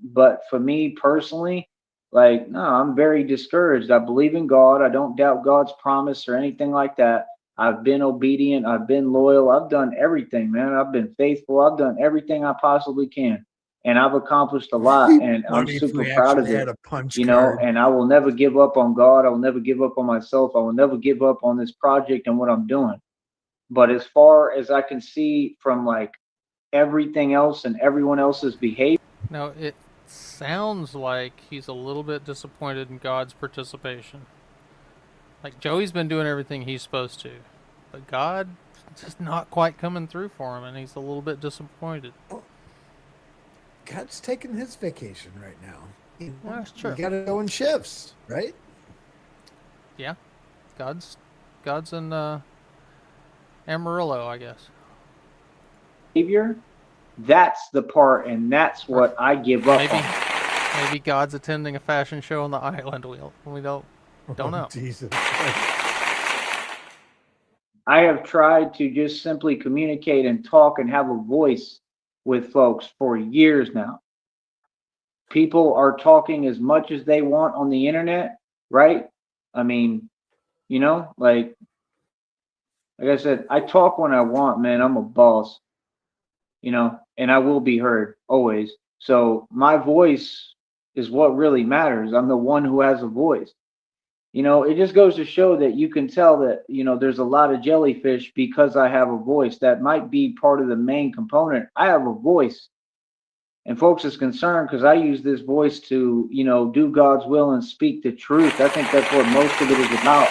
But for me personally, like, no, I'm very discouraged. I believe in God. I don't doubt God's promise or anything like that. I've been obedient. I've been loyal. I've done everything, man. I've been faithful. I've done everything I possibly can, and I've accomplished a lot. And I'm Funny if super we proud of actually it. had a punch card. And I will never give up on God. I will never give up on myself. I will never give up on this project and what I'm doing. But as far as I can see from like everything else and everyone else's behavior, Now, it sounds like he's a little bit disappointed in God's participation. Like, Joey's been doing everything he's supposed to, but God just not quite coming through for him, and he's a little bit disappointed. God's taking his vacation right now. That's You true. got to go in shifts, right? Yeah, God's in Amarillo, I guess. that's the part, and that's what I give up Maybe on. maybe God's attending a fashion show on the island. We don't know. Jesus. I have tried to just simply communicate and talk and have a voice with folks for years now. People are talking as much as they want on the internet, right? I mean, like I said, I talk when I want, man. I'm a boss, and I will be heard always. So my voice is what really matters. I'm the one who has a voice. It just goes to show that you can tell that, there's a lot of jellyfish because I have a voice. That might be part of the main component. I have a voice. And folks is concerned because I use this voice to, do God's will and speak the truth. I think that's what most of it is about.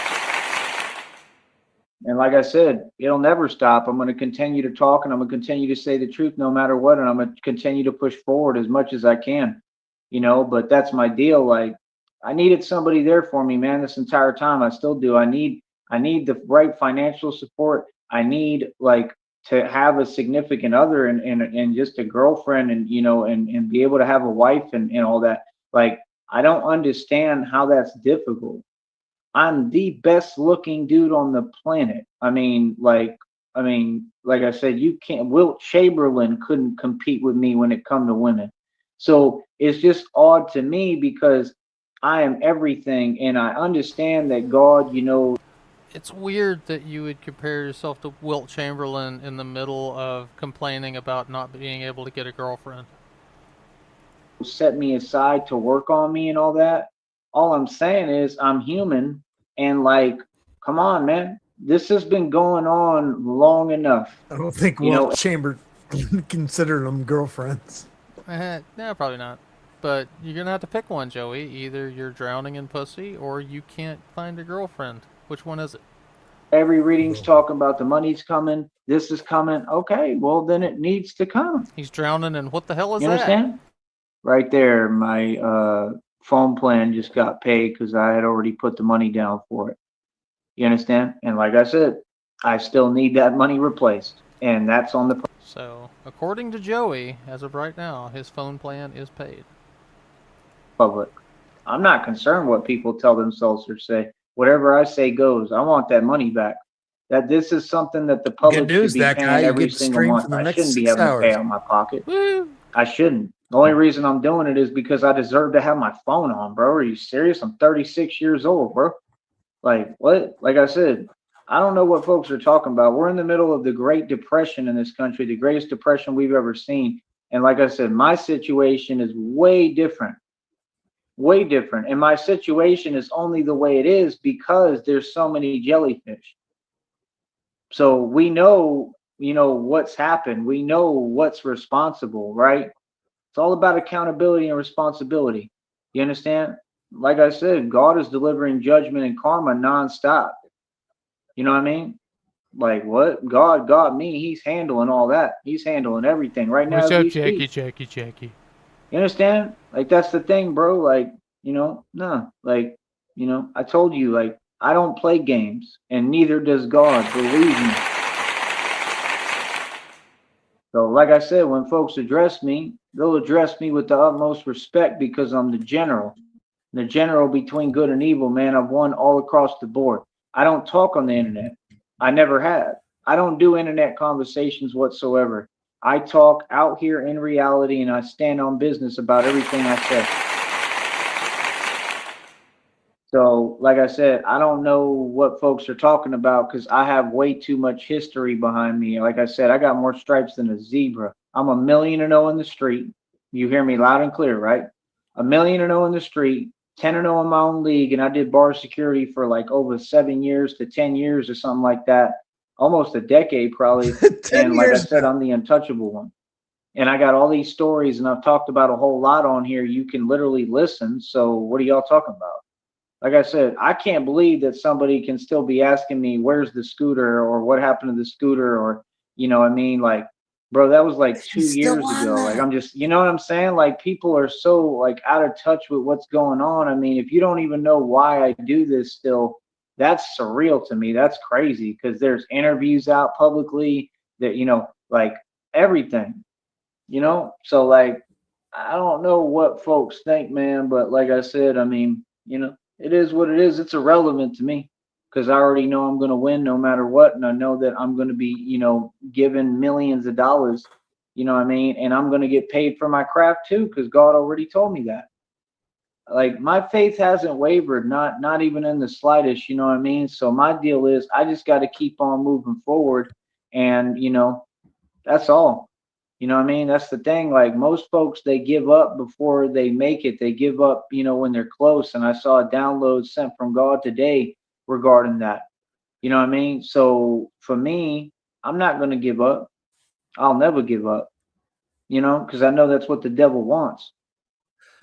And like I said, it'll never stop. I'm going to continue to talk and I'm going to continue to say the truth no matter what. And I'm going to continue to push forward as much as I can, but that's my deal. Like, I needed somebody there for me, man, this entire time. I still do. I need the right financial support. I need like to have a significant other and just a girlfriend and, and be able to have a wife and all that. Like, I don't understand how that's difficult. I'm the best looking dude on the planet. Like I said, you can't. Wilt Chamberlain couldn't compete with me when it come to women. So it's just odd to me because I am everything, and I understand that God, It's weird that you would compare yourself to Wilt Chamberlain in the middle of complaining about not being able to get a girlfriend. set me aside to work on me and all that. All I'm saying is I'm human, and like, come on, man. This has been going on long enough. I don't think Wilt Chamber considered them girlfriends. No, probably not. But you're gonna have to pick one, Joey. Either you're drowning in pussy, or you can't find a girlfriend. Which one is it? Every reading's talking about the money's coming, this is coming. Okay, well then it needs to come. He's drowning in what the hell is You that? understand? Right there, my phone plan just got paid because I had already put the money down for it. You understand? And like I said, I still need that money replaced. and that's on the So, according to Joey, as of right now, his phone plan is paid. public. I'm not concerned what people tell themselves or say. Whatever I say goes. I want that money back. That this is something that the Good public should news, be that guy. paying You every get to single stream month. for the I next shouldn't be 6 having to pay hours. out of my pocket. Woo! I shouldn't. The only reason I'm doing it is because I deserve to have my phone on, bro. Are you serious? I'm 36 years old, bro. Like, what? Like I said, I don't know what folks are talking about. We're in the middle of the Great Depression in this country, the greatest depression we've ever seen. And like I said, my situation is way different, way different. And my situation is only the way it is because there's so many jellyfish. So we know, what's happened. We know what's responsible, right? It's all about accountability and responsibility. You understand? Like I said, God is delivering judgment and karma nonstop. You know what I mean? Like what? God got me. He's handling all that. He's handling everything right now What's as up, we Jackie, speak. Jackie, Jackie? You understand? Like that's the thing, bro. Like, no. Like, I told you, like, I don't play games, and neither does God, believe me. So, like I said, when folks address me, they'll address me with the utmost respect because I'm the general between good and evil, man. I've won all across the board. I don't talk on the internet. I never have. I don't do internet conversations whatsoever. I talk out here in reality and I stand on business about everything I say. So, like I said, I don't know what folks are talking about because I have way too much history behind me. Like I said, I got more stripes than a zebra. I'm 1,000,000 in the street. You hear me loud and clear, right? 1,000,000 in the street, 10-0 in my own league, and I did bar security for like over 7 years to 10 years or something like that, almost a decade probably. 10 And like I years said, now. I'm the untouchable one. And I got all these stories, and I've talked about a whole lot on here. You can literally listen. So what are y'all talking about? Like I said, I can't believe that somebody can still be asking me where's the scooter or what happened to the scooter or I mean, like, bro, that was like two He's still years on ago. Like that. I'm just, you know what I'm saying? Like people are so like out of touch with what's going on. I mean, if you don't even know why I do this still, that's surreal to me. That's crazy because there's interviews out publicly that, like everything, So like I don't know what folks think, man, but like I said, I mean, it is what it is. It's irrelevant to me because I already know I'm going to win no matter what. And I know that I'm going to be, given millions of dollars, what I mean? And I'm going to get paid for my craft too because God already told me that. Like my faith hasn't wavered, not even in the slightest, you know what I mean? So my deal is I just got to keep on moving forward and, that's all. You know what I mean? That's the thing. Like most folks, they give up before they make it. They give up, when they're close. And I saw a download sent from God today regarding that. You know what I mean? So for me, I'm not going to give up. I'll never give up, because I know that's what the devil wants.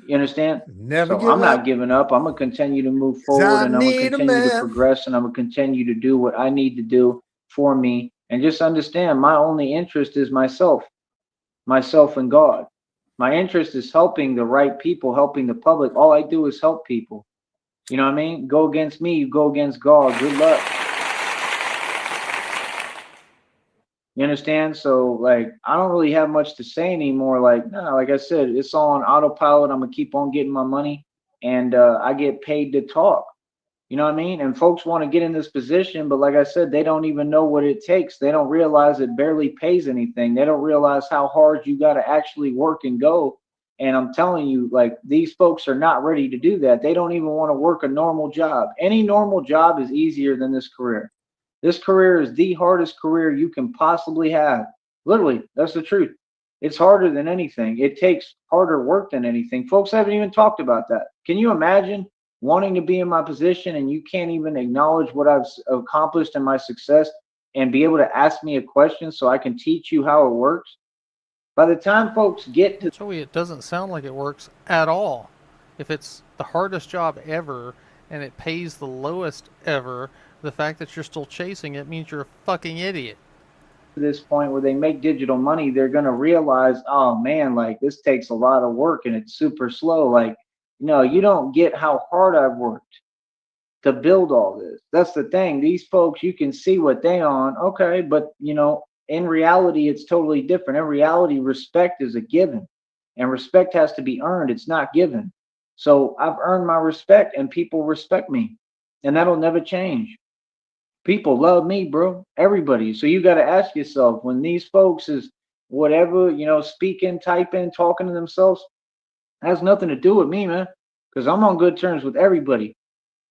You understand? Never So give I'm not up. giving up. I'm going to continue to move 'Cause forward I and I'm going to need a continue to man. progress and I'm going to continue to do what I need to do for me. And just understand my only interest is myself and God. My interest is helping the right people, helping the public. All I do is help people. You know what I mean? Go against me, you go against God. Good luck. You understand? So like I don't really have much to say anymore. Like, no, like I said, it's all on autopilot. I'm gonna keep on getting my money and I get paid to talk. You know what I mean? And folks want to get in this position, but like I said, they don't even know what it takes. They don't realize it barely pays anything. They don't realize how hard you got to actually work and go. And I'm telling you, like, these folks are not ready to do that. They don't even want to work a normal job. Any normal job is easier than this career. This career is the hardest career you can possibly have. Literally, that's the truth. It's harder than anything. It takes harder work than anything. Folks haven't even talked about that. Can you imagine wanting to be in my position and you can't even acknowledge what I've accomplished and my success and be able to ask me a question so I can teach you how it works? By the time folks get Well, to Joey, it doesn't sound like it works at all. If it's the hardest job ever and it pays the lowest ever, the fact that you're still chasing it means you're a fucking idiot. this point where they make digital money, they're going to realize, oh man, like this takes a lot of work and it's super slow. Like, no, you don't get how hard I've worked to build all this. That's the thing. These folks, you can see what they on. Okay, but in reality, it's totally different. In reality, respect is a given, and respect has to be earned. It's not given. So I've earned my respect, and people respect me, and that'll never change. People love me, bro. Everybody. So you got to ask yourself when these folks is whatever, speaking, typing, talking to themselves, has nothing to do with me, man. Because I'm on good terms with everybody.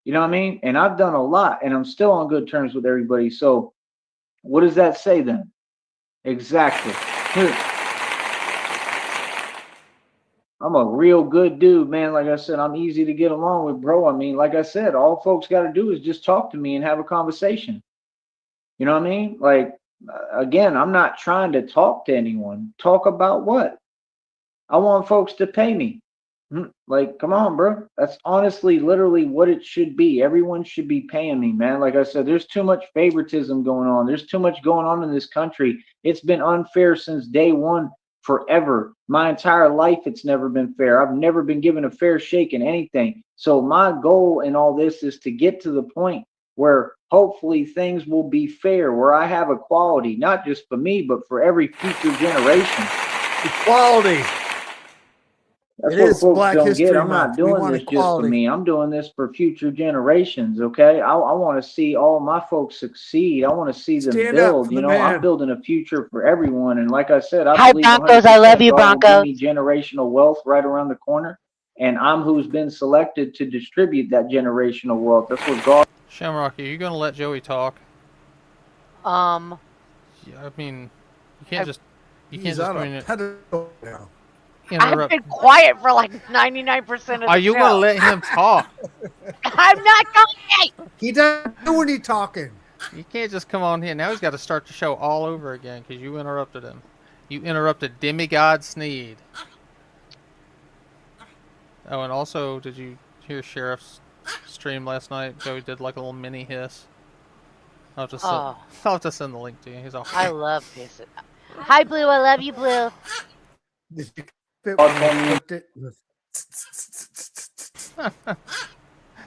You know what I mean? And I've done a lot, and I'm still on good terms with everybody. So what does that say then? Exactly. I'm a real good dude, man. Like I said, I'm easy to get along with, bro. I mean, like I said, all folks got to do is just talk to me and have a conversation. You know what I mean? Like, again, I'm not trying to talk to anyone. Talk about what? I want folks to pay me. Like, come on, bro. That's honestly, literally what it should be. Everyone should be paying me, man. Like I said, there's too much favoritism going on. There's too much going on in this country. It's been unfair since day one, forever. My entire life, it's never been fair. I've never been given a fair shake in anything. So my goal in all this is to get to the point where hopefully things will be fair, where I have equality, not just for me, but for every future generation. Equality. That's It what is folks Black don't History get. I'm Month. not We doing want this just for equality. me. I'm doing this for future generations. Okay. I want to see all my folks succeed. I want to see them Stand up build. for You the know, I'm man. building a future for everyone. And like I said, I Hi, believe Broncos. I love 100% you, God will give Broncos. me generational wealth right around the corner. And I'm who's been selected to distribute that generational wealth. That's what God. Shamrock, are you gonna let Joey talk? Um, Yeah, I mean, you can't just He's on a pedestal now. I've interrupt. been quiet for like 99% of the Are you show. gonna let him talk? I'm not going. He doesn't know when he's talking. You can't just come on here. Now he's got to start the show all over again because you interrupted him. You interrupted Demigod Sneed. Oh, and also, did you hear Sheriff's stream last night? Joey did like a little mini hiss. I'll just Oh, I'll have to send the link to you. He's all. I love this. Hi, Blue. I love you, Blue. Did you fit when I flipped it?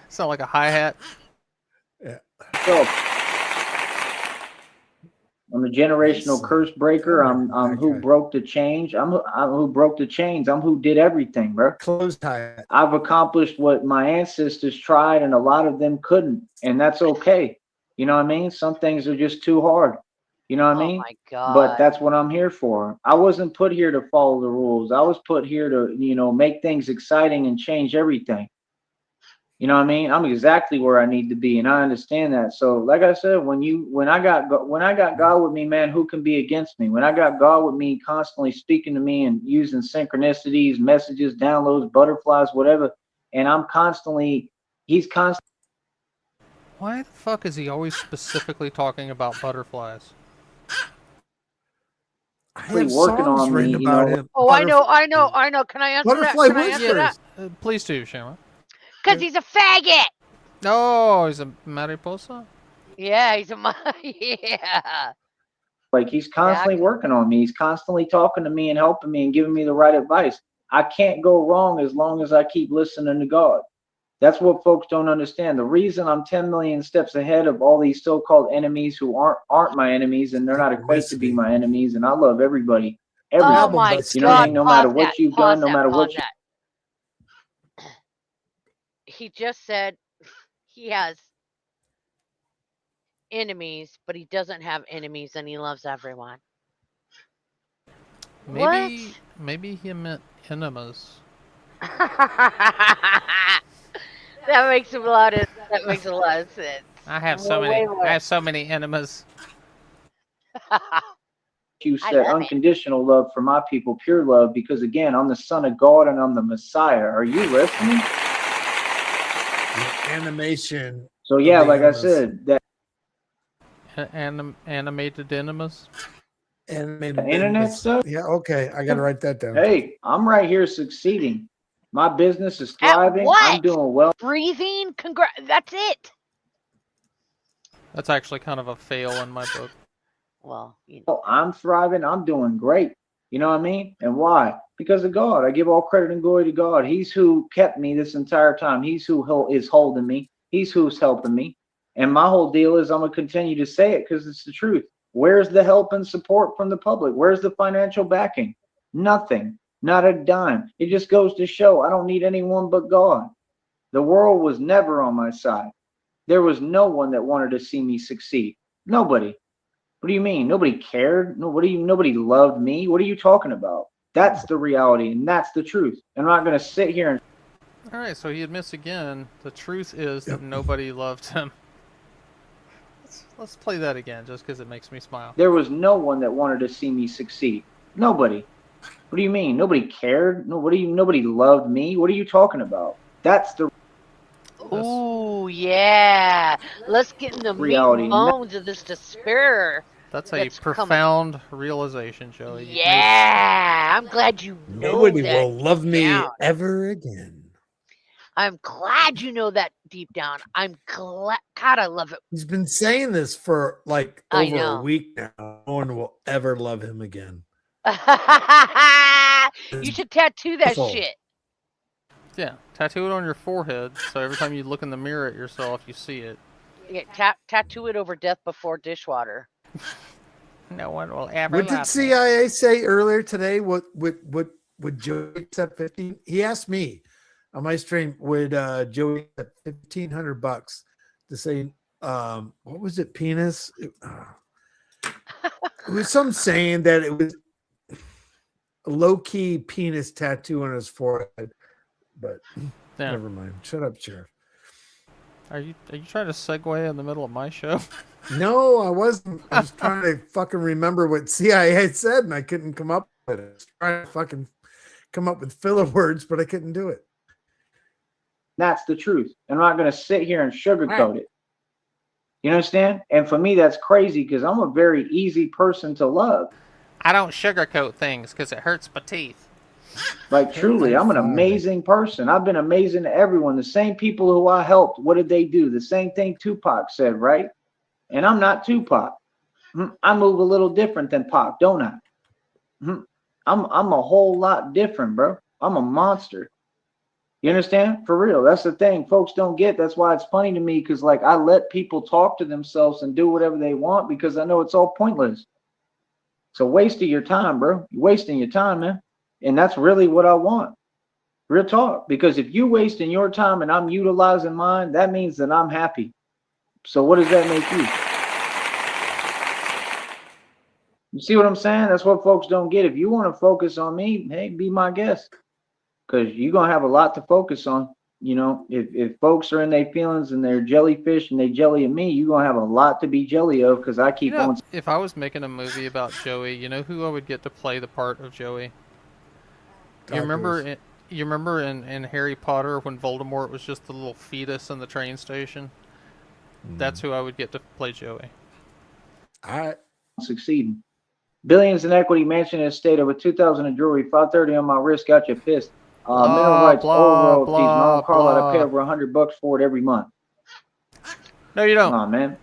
Sound like a hi hat. Yeah. So, I'm a generational curse breaker. I'm who broke the change. I'm who broke the chains. I'm who did everything, bro. Close tie. I've accomplished what my ancestors tried, and a lot of them couldn't, and that's okay. You know what I mean? Some things are just too hard. You know what I Oh mean? my But God. that's what I'm here for. I wasn't put here to follow the rules. I was put here to, make things exciting and change everything. You know what I mean? I'm exactly where I need to be, and I understand that. So, like I said, when I got God with me, man, who can be against me? When I got God with me, constantly speaking to me and using synchronicities, messages, downloads, butterflies, whatever, and He's constantly Why the fuck is he always specifically talking about butterflies? I have working songs on me. written about him. Oh, I know. Can I answer that? Butterfly Can I answer that? Whispers. Please do, Shamrock. Because he's a faggot. No, he's a mariposa. Yeah, he's a yeah. Like he's constantly working on me. He's constantly talking to me and helping me and giving me the right advice. I can't go wrong as long as I keep listening to God. That's what folks don't understand. The reason I'm 10 million steps ahead of all these so-called enemies who aren't my enemies, and they're not equated to be my enemies, and I love everybody. Oh my You know what I God! mean? No matter Pause what that, you've pause done, no that, matter pause what you that. He just said he has enemies, but he doesn't have enemies, and he loves everyone. Maybe he meant enemas. That makes a lot of sense. I have so many enemas. you I said, love it. unconditional love for my people, pure love, because again, I'm the son of God and I'm the Messiah. Are you listening? The animation. So yeah, the like I enemas. said, that Animated enemas. Animated the internet enemas. stuff. Yeah, okay. I gotta write that down. Hey, I'm right here succeeding. My business is At thriving. what? I'm doing well. Breathing. That's it. That's actually kind of a fail in my book. Well, I'm thriving. I'm doing great. You know what I mean? And why? Because of God. I give all credit and glory to God. He's who kept me this entire time. He's who is holding me. He's who's helping me. And my whole deal is I'm going to continue to say it because it's the truth. Where's the help and support from the public? Where's the financial backing? Nothing. Not a dime. It just goes to show I don't need anyone but God. The world was never on my side. There was no one that wanted to see me succeed. Nobody. What do you mean? Nobody cared? No, nobody loved me? What are you talking about? That's the reality, and that's the truth. I'm not going to sit here and... All right, so he admits again, the truth is that nobody loved him. Let's play that again, just because it makes me smile. There was no one that wanted to see me succeed. Nobody. What do you mean? Nobody cared? No, nobody loved me? What are you talking about? That's the... Ooh, yeah. Let's get in the reality. meat and bones of this despair. That's a profound realization, Joey. Yeah, I'm glad you know Nobody that will love me down. ever again. I'm glad you know that deep down. I'm glad. God, I love it. He's been saying this for like over a week now. No one will ever love him again. You should tattoo that Awful. shit. Yeah, tattoo it on your forehead, so every time you look in the mirror at yourself, you see it. Yeah, tattoo it over death before dishwater. No one will ever. What did CIA say earlier today? What would Joey accept 15? He asked me on my stream, would Joey accept $1,500 to say what was it, penis? It was some saying that it was a low-key penis tattoo on his forehead, but never mind. Shut up, Sheriff. Are you trying to segue in the middle of my show? No, I wasn't. I was trying to fucking remember what CIA said, and I couldn't come up with it. I was trying to fucking come up with filler words, but I couldn't do it. That's the truth. I'm not going to sit here and sugarcoat it. You understand? And for me, that's crazy because I'm a very easy person to love. I don't sugarcoat things because it hurts my teeth. Like, truly, I'm an amazing person. I've been amazing to everyone. The same people who I helped, what did they do? The same thing Tupac said, right? And I'm not Tupac. I move a little different than Pac, don't I? I'm a whole lot different, bro. I'm a monster. You understand? For real. That's the thing folks don't get. That's why it's funny to me because, like, I let people talk to themselves and do whatever they want because I know it's all pointless. So wasting your time, bro. You're wasting your time, man. And that's really what I want. Real talk. Because if you're wasting your time and I'm utilizing mine, that means that I'm happy. So what does that make you? You see what I'm saying? That's what folks don't get. If you want to focus on me, hey, be my guest. Because you're going to have a lot to focus on. You know, if folks are in their feelings and they're jellyfish and they jelly at me, you're going to have a lot to be jelly of because I keep on. If I was making a movie about Joey, you know who I would get to play the part of Joey? You remember in Harry Potter when Voldemort was just the little fetus in the train station? That's who I would get to play Joey. All right. Succeeding. Billions in equity, mansion in estate, over 2,000 in jewelry, 530 on my wrist, got you pissed. Mineral rights, old royalties, normal car lot, I pay over $100 for it every month. No, you don't. Come on, man.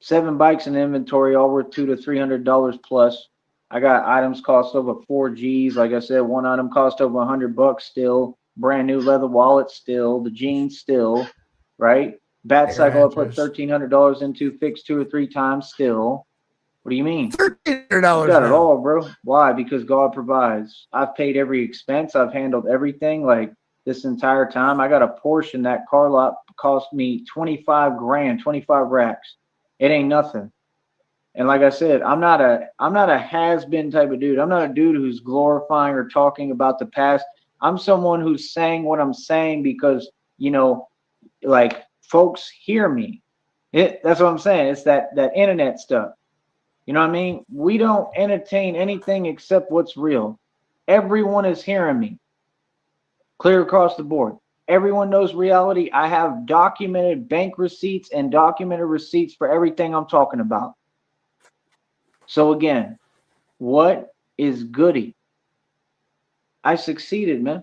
7 bikes in inventory, all worth $200 to $300 plus. I got items cost over 4 G's. Like I said, one item cost over $100 still. Brand new leather wallet still. The jeans still, right? Bat cycle I put $1,300 into, fixed 2 or 3 times still. What do you mean? $1,300. You got it all, bro. Why? Because God provides. I've paid every expense. I've handled everything. Like this entire time, I got a Porsche. That car lot cost me 25 grand, 25 racks. It ain't nothing. And like I said, I'm not a has-been type of dude. I'm not a dude who's glorifying or talking about the past. I'm someone who's saying what I'm saying because, you know, like folks hear me. That's what I'm saying. It's that internet stuff. You know what I mean? We don't entertain anything except what's real. Everyone is hearing me. Clear across the board. Everyone knows reality. I have documented bank receipts and documented receipts for everything I'm talking about. So again, what is goody? I succeeded, man.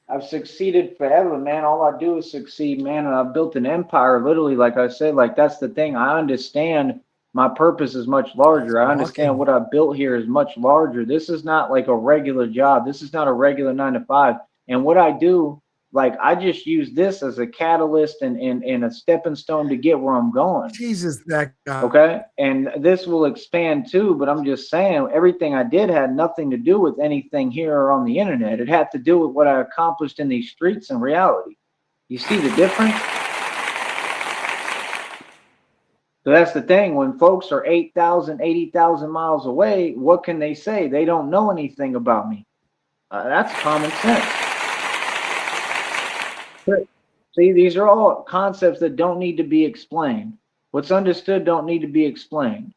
I've succeeded forever, man. All I do is succeed, man. And I've built an empire, literally, like I said, like that's the thing. I understand my purpose is much larger. I understand what I built here is much larger. This is not like a regular job. This is not a regular 9 to 5. And what I do Like I just use this as a catalyst and a stepping stone to get where I'm going. Jesus, that guy. Okay. And this will expand too, but I'm just saying everything I did had nothing to do with anything here or on the internet. It had to do with what I accomplished in these streets in reality. You see the difference? So that's the thing. When folks are 8,000, 80,000 miles away, what can they say? They don't know anything about me. That's common sense. But see, these are all concepts that don't need to be explained. What's understood don't need to be explained.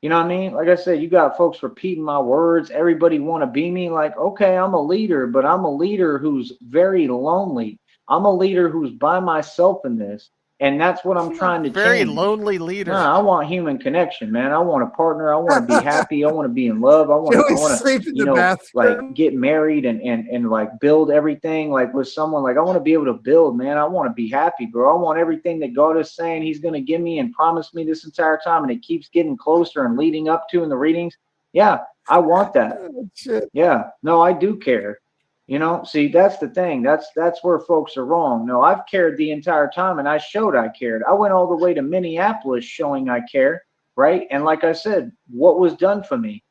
You know what I mean? Like I said, you got folks repeating my words. Everybody want to be me. Like, okay, I'm a leader, but I'm a leader who's very lonely. I'm a leader who's by myself in this. And that's what I'm trying to Very change. lonely leader. Nah, I want human connection, man. I want a partner. I want to be happy. I want to be in love. I want Joey's to, sleep in you the know, bathroom. like get married and like build everything like with someone. Like I want to be able to build, man. I want to be happy, bro. I want everything that God is saying He's going to give me and promised me this entire time, and it keeps getting closer and leading up to in the readings. Yeah, I want that. Oh, shit. Yeah, no, I do care. You know, see, that's the thing. That's where folks are wrong. No, I've cared the entire time, and I showed I cared. I went all the way to Minneapolis showing I care, right? And like I said, what was done for me?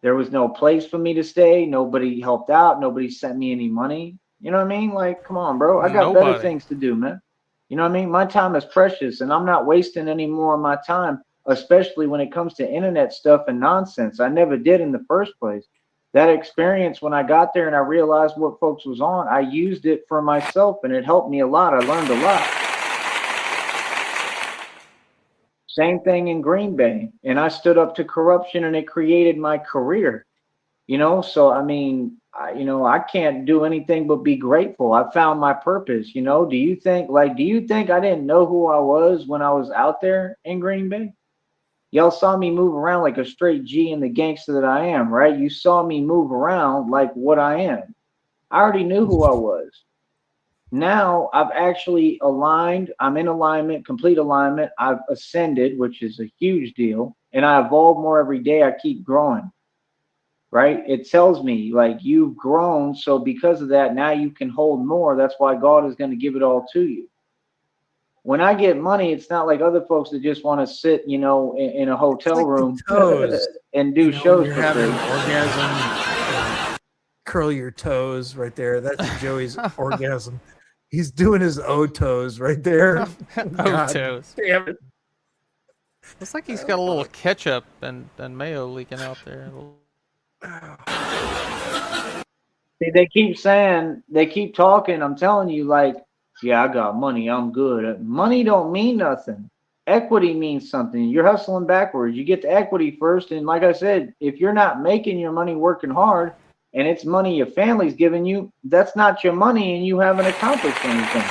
There was no place for me to stay. Nobody helped out. Nobody sent me any money. You know what I mean? Like, come on, bro. I got better Nobody. things to do, man. You know what I mean? My time is precious, and I'm not wasting any more of my time, especially when it comes to internet stuff and nonsense. I never did in the first place. That experience when I got there and I realized what folks was on, I used it for myself and it helped me a lot. I learned a lot. Same thing in Green Bay. And I stood up to corruption and it created my career. You know, so I mean, I can't do anything but be grateful. I found my purpose. You know, do you think I didn't know who I was when I was out there in Green Bay? Y'all saw me move around like a straight G and the gangster that I am, right? You saw me move around like what I am. I already knew who I was. Now I've actually aligned. I'm in alignment, complete alignment. I've ascended, which is a huge deal. And I evolve more every day. I keep growing, right? It tells me like you've grown. So because of that, now you can hold more. That's why God is going to give it all to you. When I get money, it's not like other folks that just want to sit, in a hotel like room toes. and do shows you're for having free. an orgasm. Curl your toes right there. That's Joey's orgasm. He's doing his O toes right there. God toes. damn it. Looks like he's got a little ketchup and mayo leaking out there. See, they keep talking. I'm telling you, like, yeah, I got money. I'm good. Money don't mean nothing. Equity means something. You're hustling backwards. You get the equity first. And like I said, if you're not making your money working hard and it's money your family's giving you, that's not your money and you haven't accomplished anything.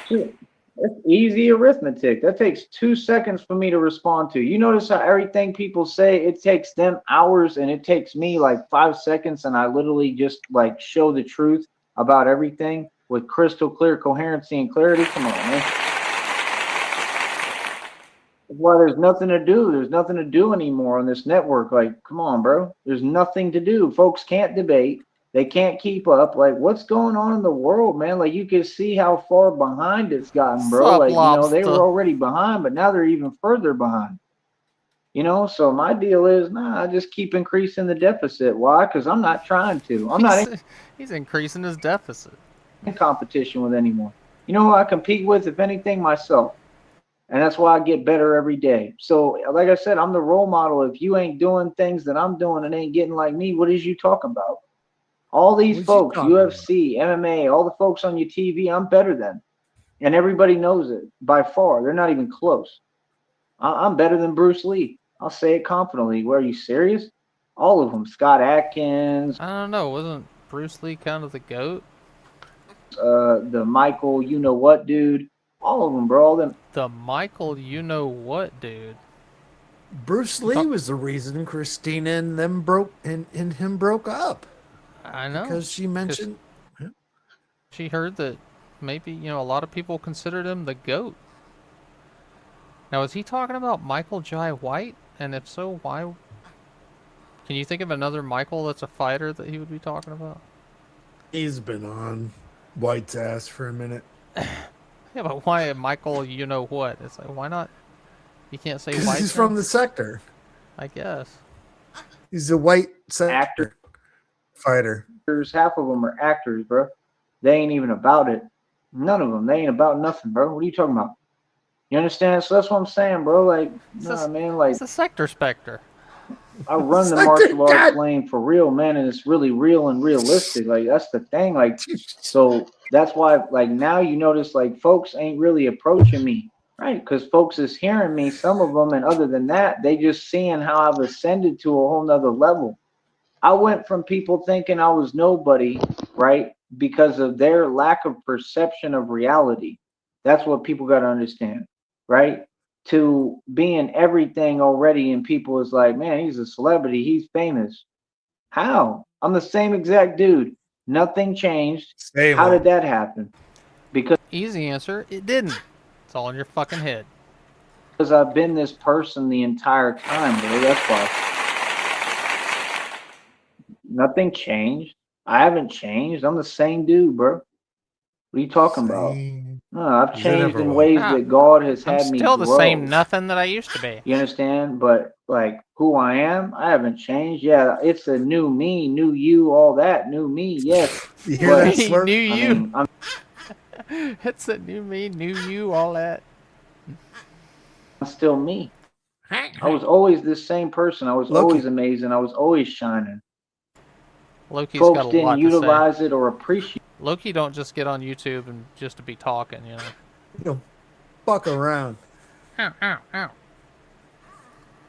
Shit. It's easy arithmetic. That takes 2 seconds for me to respond to. You notice how everything people say, it takes them hours and it takes me like 5 seconds, and I literally just like show the truth about everything with crystal clear coherency and clarity. Come on, man. That's why there's nothing to do. There's nothing to do anymore on this network. Like, come on, bro. There's nothing to do. Folks can't debate. They can't keep up. Like, what's going on in the world, man? Like, you can see how far behind it's gotten, bro. Sup, Like, they were lobster? already behind, but now they're even further behind. So my deal is, I just keep increasing the deficit. Why? Because I'm not trying to. I'm not He's increasing his deficit. in competition with anyone. You know who I compete with, if anything? Myself. And that's why I get better every day. So, like I said, I'm the role model. If you ain't doing things that I'm doing and ain't getting like me, what is you talking about? All these folks, UFC, MMA, all the folks on your TV, I'm better than. And everybody knows it by far. They're not even close. I'm better than Bruce Lee. I'll say it confidently. Are you serious? All of them. Scott Atkins. I don't know. Wasn't Bruce Lee kind of the GOAT? The Michael, you know what, dude. All of them, bro. All them. The Michael, you know what, dude. Bruce Lee was the reason Christina and them broke up. I know. Because she mentioned she heard that maybe, a lot of people considered him the GOAT. Now, is he talking about Michael Jai White? And if so, why? Can you think of another Michael that's a fighter that he would be talking about? He's been on White's ass for a minute. Yeah, but why, Michael? You know what? It's like, why not? You can't say Because white. he's from the sector. I guess. He's a white Actor. sector fighter. Half of them are actors, bro. They ain't even about it. None of them. They ain't about nothing, bro. What are you talking about? You understand? So that's what I'm saying, bro. Like, nah, man. Like, It's a sector specter. I run the Sector, martial arts God. lane for real, man, and it's really real and realistic. Like, that's the thing. Like, so that's why, like, now you notice, like, folks ain't really approaching me, right? Because folks is hearing me, some of them, and other than that, they just seeing how I've ascended to a whole nother level. I went from people thinking I was nobody, right? Because of their lack of perception of reality. That's what people got to understand, right? To being everything already, and people is like, man, he's a celebrity, he's famous. How? I'm the same exact dude. Nothing changed. Same How old. did that happen? Because Easy answer. It didn't. It's all in your fucking head. I've been this person the entire time, bro. That's why. Nothing changed. I haven't changed. I'm the same dude, bro. What are you talking about? Same. No, I've Is that changed ever in what? ways Ah, that God has I'm had me still the grow. same nothing that I used to be. You understand? But like who I am, I haven't changed. Yeah, it's a new me, new you, all that, new me. Yes, You hear that but slur? New I you. mean, I'm It's a new me, new you, all that. still me. I was always this same person. I was Loki. always amazing. I was always shining. Loki's Folks got a didn't lot to say. utilize it or appreciate Loki don't just get on YouTube and just to be talking, you know. You know, fuck around. Ow, ow, ow.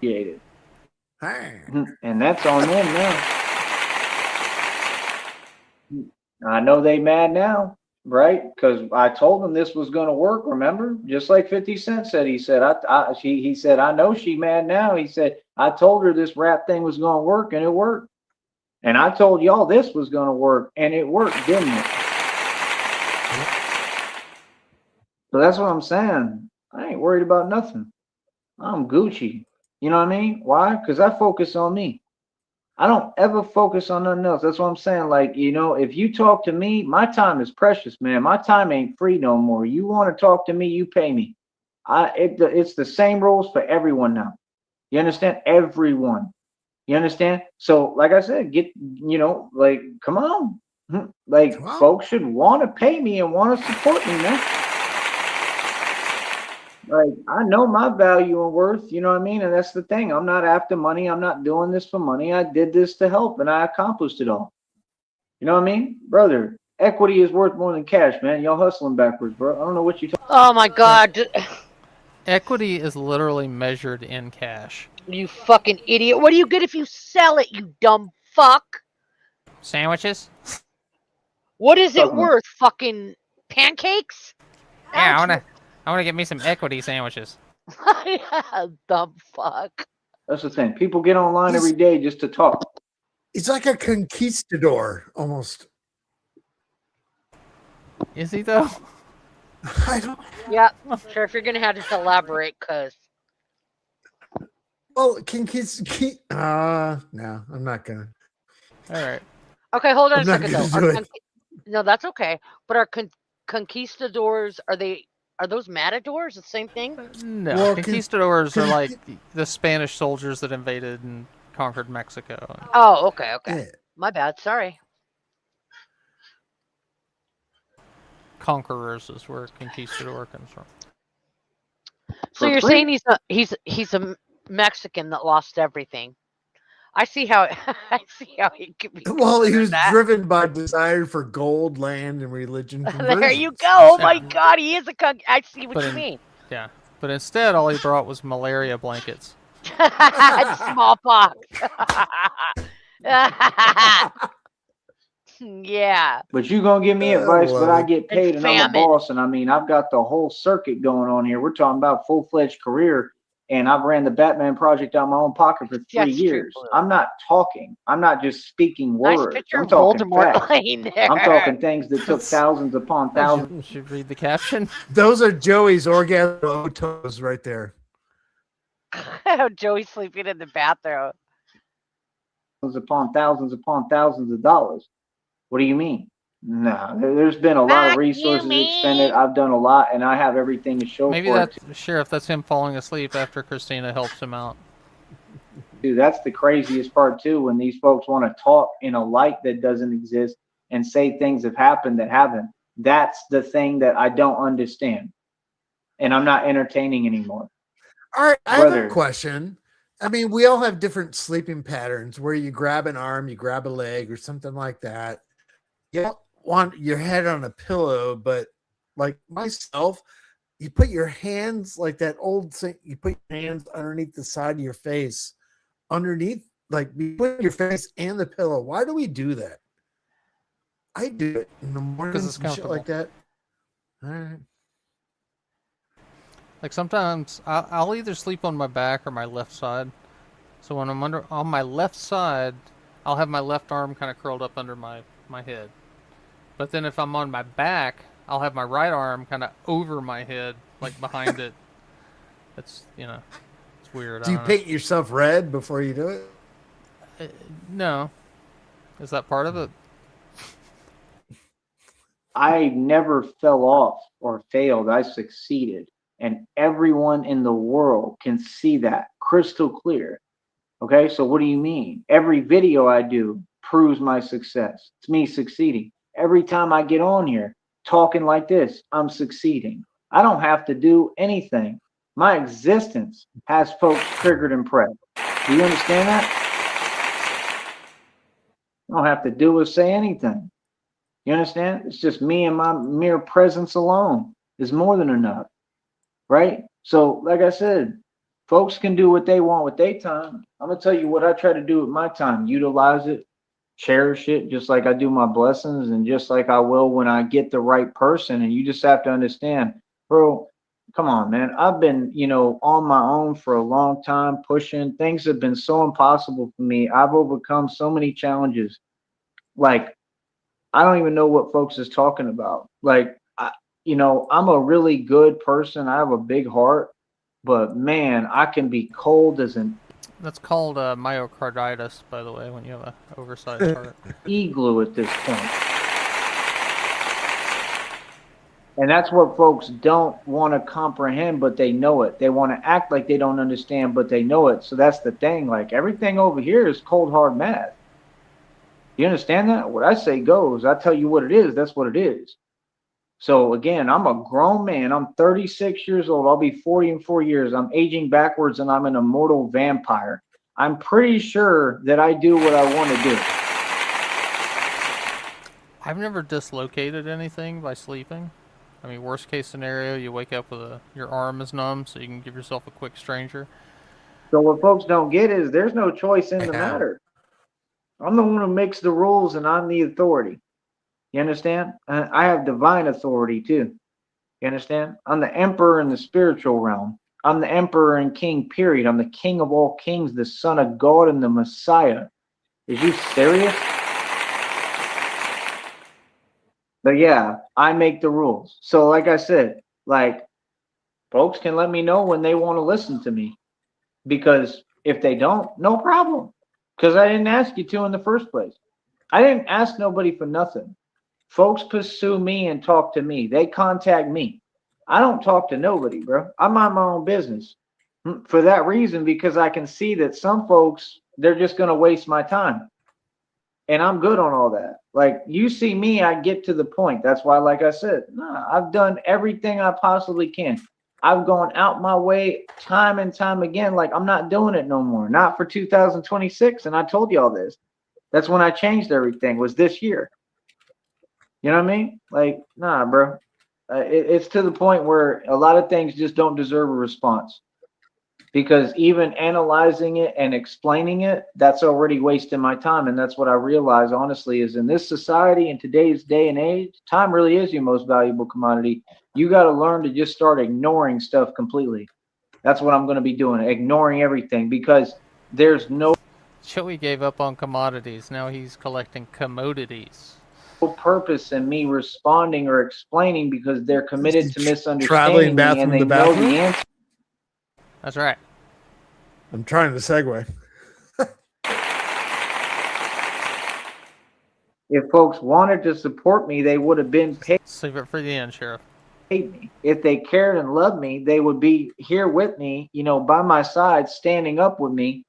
it. Hey. And that's on them now. I know they mad now, right? Because I told them this was going to work. Remember, just like 50 Cent said. He said, he said, I know she mad now. He said, I told her this rap thing was going to work, and it worked. And I told y'all this was going to work, and it worked, didn't it? So that's what I'm saying. I ain't worried about nothing. I'm Gucci. You know what I mean? Why? Because I focus on me. I don't ever focus on nothing else. That's what I'm saying. Like, you know, if you talk to me, my time is precious, man. My time ain't free no more. You want to talk to me, you pay me. It's the same rules for everyone now. You understand? Everyone. You understand? So, like I said, like, come on. Like, Come on. folks should want to pay me and want to support me, man. Like, I know my value and worth, you know what I mean? And that's the thing. I'm not after money. I'm not doing this for money. I did this to help and I accomplished it all. You know what I mean? Brother, equity is worth more than cash, man. Y'all hustling backwards, bro. I don't know what you're talking Oh my god. Equity is literally measured in cash. You fucking idiot. What do you get if you sell it, you dumb fuck? Sandwiches? What is it Talking about- worth? Fucking pancakes? Yeah, I That's wanna get me some equity sandwiches. yeah, dumb fuck. That's the thing. People get online every day just to talk. He's like a conquistador almost. Is he though? I don't. Yeah, sure. If you're gonna have to elaborate, cause Well, no, I'm not gonna. Alright. okay, hold on I'm a not second gonna though. do it. No, that's okay. But our conquistadors are those matadors the same thing? No. Well, Conquistadors are like the Spanish soldiers that invaded and conquered Mexico. Oh, okay, okay. Yeah. My bad. Sorry. Conquerors is where conquistador comes from. So For you're free. saying he's a Mexican that lost everything. I see how I see how he could be. Well, he was that. driven by desire for gold, land, and religion. There you conversions. go. Oh my Yeah. God, he is a cuck. I see what But you in- mean. Yeah. But instead all he brought was malaria blankets. Smallpox. Yeah. But you gonna give me I advice, but love I it. get And paid and I'm a famine. boss. And I mean, I've got the whole circuit going on here. We're talking about full-fledged career. And I've ran the Batman project out of my own pocket for 3 That's true, years. Blue. I'm not talking. I'm not just speaking Nice words. picture I'm of talking Voldemort facts. laying there. I'm talking things that took thousands upon thousands You should read the caption. Those are Joey's orgasm toes right there. Joey's sleeping in the bathroom. upon thousands of dollars. What do you mean? No, there's been a lot of Fuck you, resources expended. man. I've done a lot, and I have everything to show Maybe for it. that's Sheriff. That's him falling asleep after Christina helps him out. Too. That's the craziest part too. When these folks want to talk in a light that doesn't exist and say things have happened that haven't. That's the thing that I don't understand, and I'm not entertaining anymore. All right, I have a Brother, question. I mean, we all have different sleeping patterns where you grab an arm, you grab a leg, or something like that. You don't want your head on a pillow, but like myself, you put your hands like that old thing, you put your hands underneath the side of your face, underneath, like you put your face and the pillow. Why do we do that? I do it in the mornings it's and shit like that. All right. Like sometimes I'll either sleep on my back or my left side. So when I'm on my left side, I'll have my left arm kind of curled up under my head. But then if I'm on my back, I'll have my right arm kind of over my head, like behind it. It's it's weird. Do you paint yourself red before you do it? No, is that part of it? I never fell off or failed. I succeeded. And everyone in the world can see that crystal clear. Okay, so what do you mean? Every video I do proves my success. It's me succeeding. Every time I get on here talking like this, I'm succeeding. I don't have to do anything. My existence has folks triggered and pressed. Do you understand that? I don't have to do or say anything. You understand? It's just me and my mere presence alone is more than enough. Right? So, like I said, folks can do what they want with their time. I'm gonna tell you what I try to do with my time. Utilize it, cherish it, just like I do my blessings, and just like I will when I get the right person. And you just have to understand, bro. Come on, man. I've been, on my own for a long time, pushing. Things have been so impossible for me. I've overcome so many challenges. Like, I don't even know what folks is talking about. Like, I'm a really good person. I have a big heart, but man, I can be cold as an That's called myocarditis, by the way, when you have an oversized heart. igloo at this point. And that's what folks don't want to comprehend, but they know it. They want to act like they don't understand, but they know it. So that's the thing. Like everything over here is cold, hard math. You understand that? What I say goes. I tell you what it is. That's what it is. So again, I'm a grown man. I'm 36 years old. I'll be 40 in 4 years. I'm aging backwards and I'm an immortal vampire. I'm pretty sure that I do what I want to do. I've never dislocated anything by sleeping. I mean, worst case scenario, you wake up with your arm is numb, so you can give yourself a quick stranger. So what folks don't get is there's no choice in the matter. I'm the one who makes the rules and I'm the authority. You understand? I have divine authority too. You understand? I'm the emperor in the spiritual realm. I'm the emperor and king, period. I'm the king of all kings, the son of God and the Messiah. Is you serious? But yeah, I make the rules. So like I said, like folks can let me know when they want to listen to me. Because if they don't, no problem. Because I didn't ask you to in the first place. I didn't ask nobody for nothing. Folks pursue me and talk to me. They contact me. I don't talk to nobody, bro. I mind my own business. For that reason, because I can see that some folks, they're just going to waste my time. And I'm good on all that. Like, you see me, I get to the point. That's why, like I said, I've done everything I possibly can. I've gone out my way time and time again. Like, I'm not doing it no more. Not for 2026. And I told you all this. That's when I changed everything, was this year. You know what I mean? Like, nah, bro. It's to the point where a lot of things just don't deserve a response. Because even analyzing it and explaining it, that's already wasting my time. And that's what I realize, honestly, is in this society, in today's day and age, time really is your most valuable commodity. You got to learn to just start ignoring stuff completely. That's what I'm going to be doing, ignoring everything, because there's no Joey gave up on commodities. Now he's collecting commodities. purpose in me responding or explaining, because they're committed to misunderstanding Traveling me and bathroom they to know bathroom? the answer. That's right. I'm trying to segue. If folks wanted to support me, they would have been paid Save it for the end, Sheriff. me. If they cared and loved me, they would be here with me, by my side, standing up with me,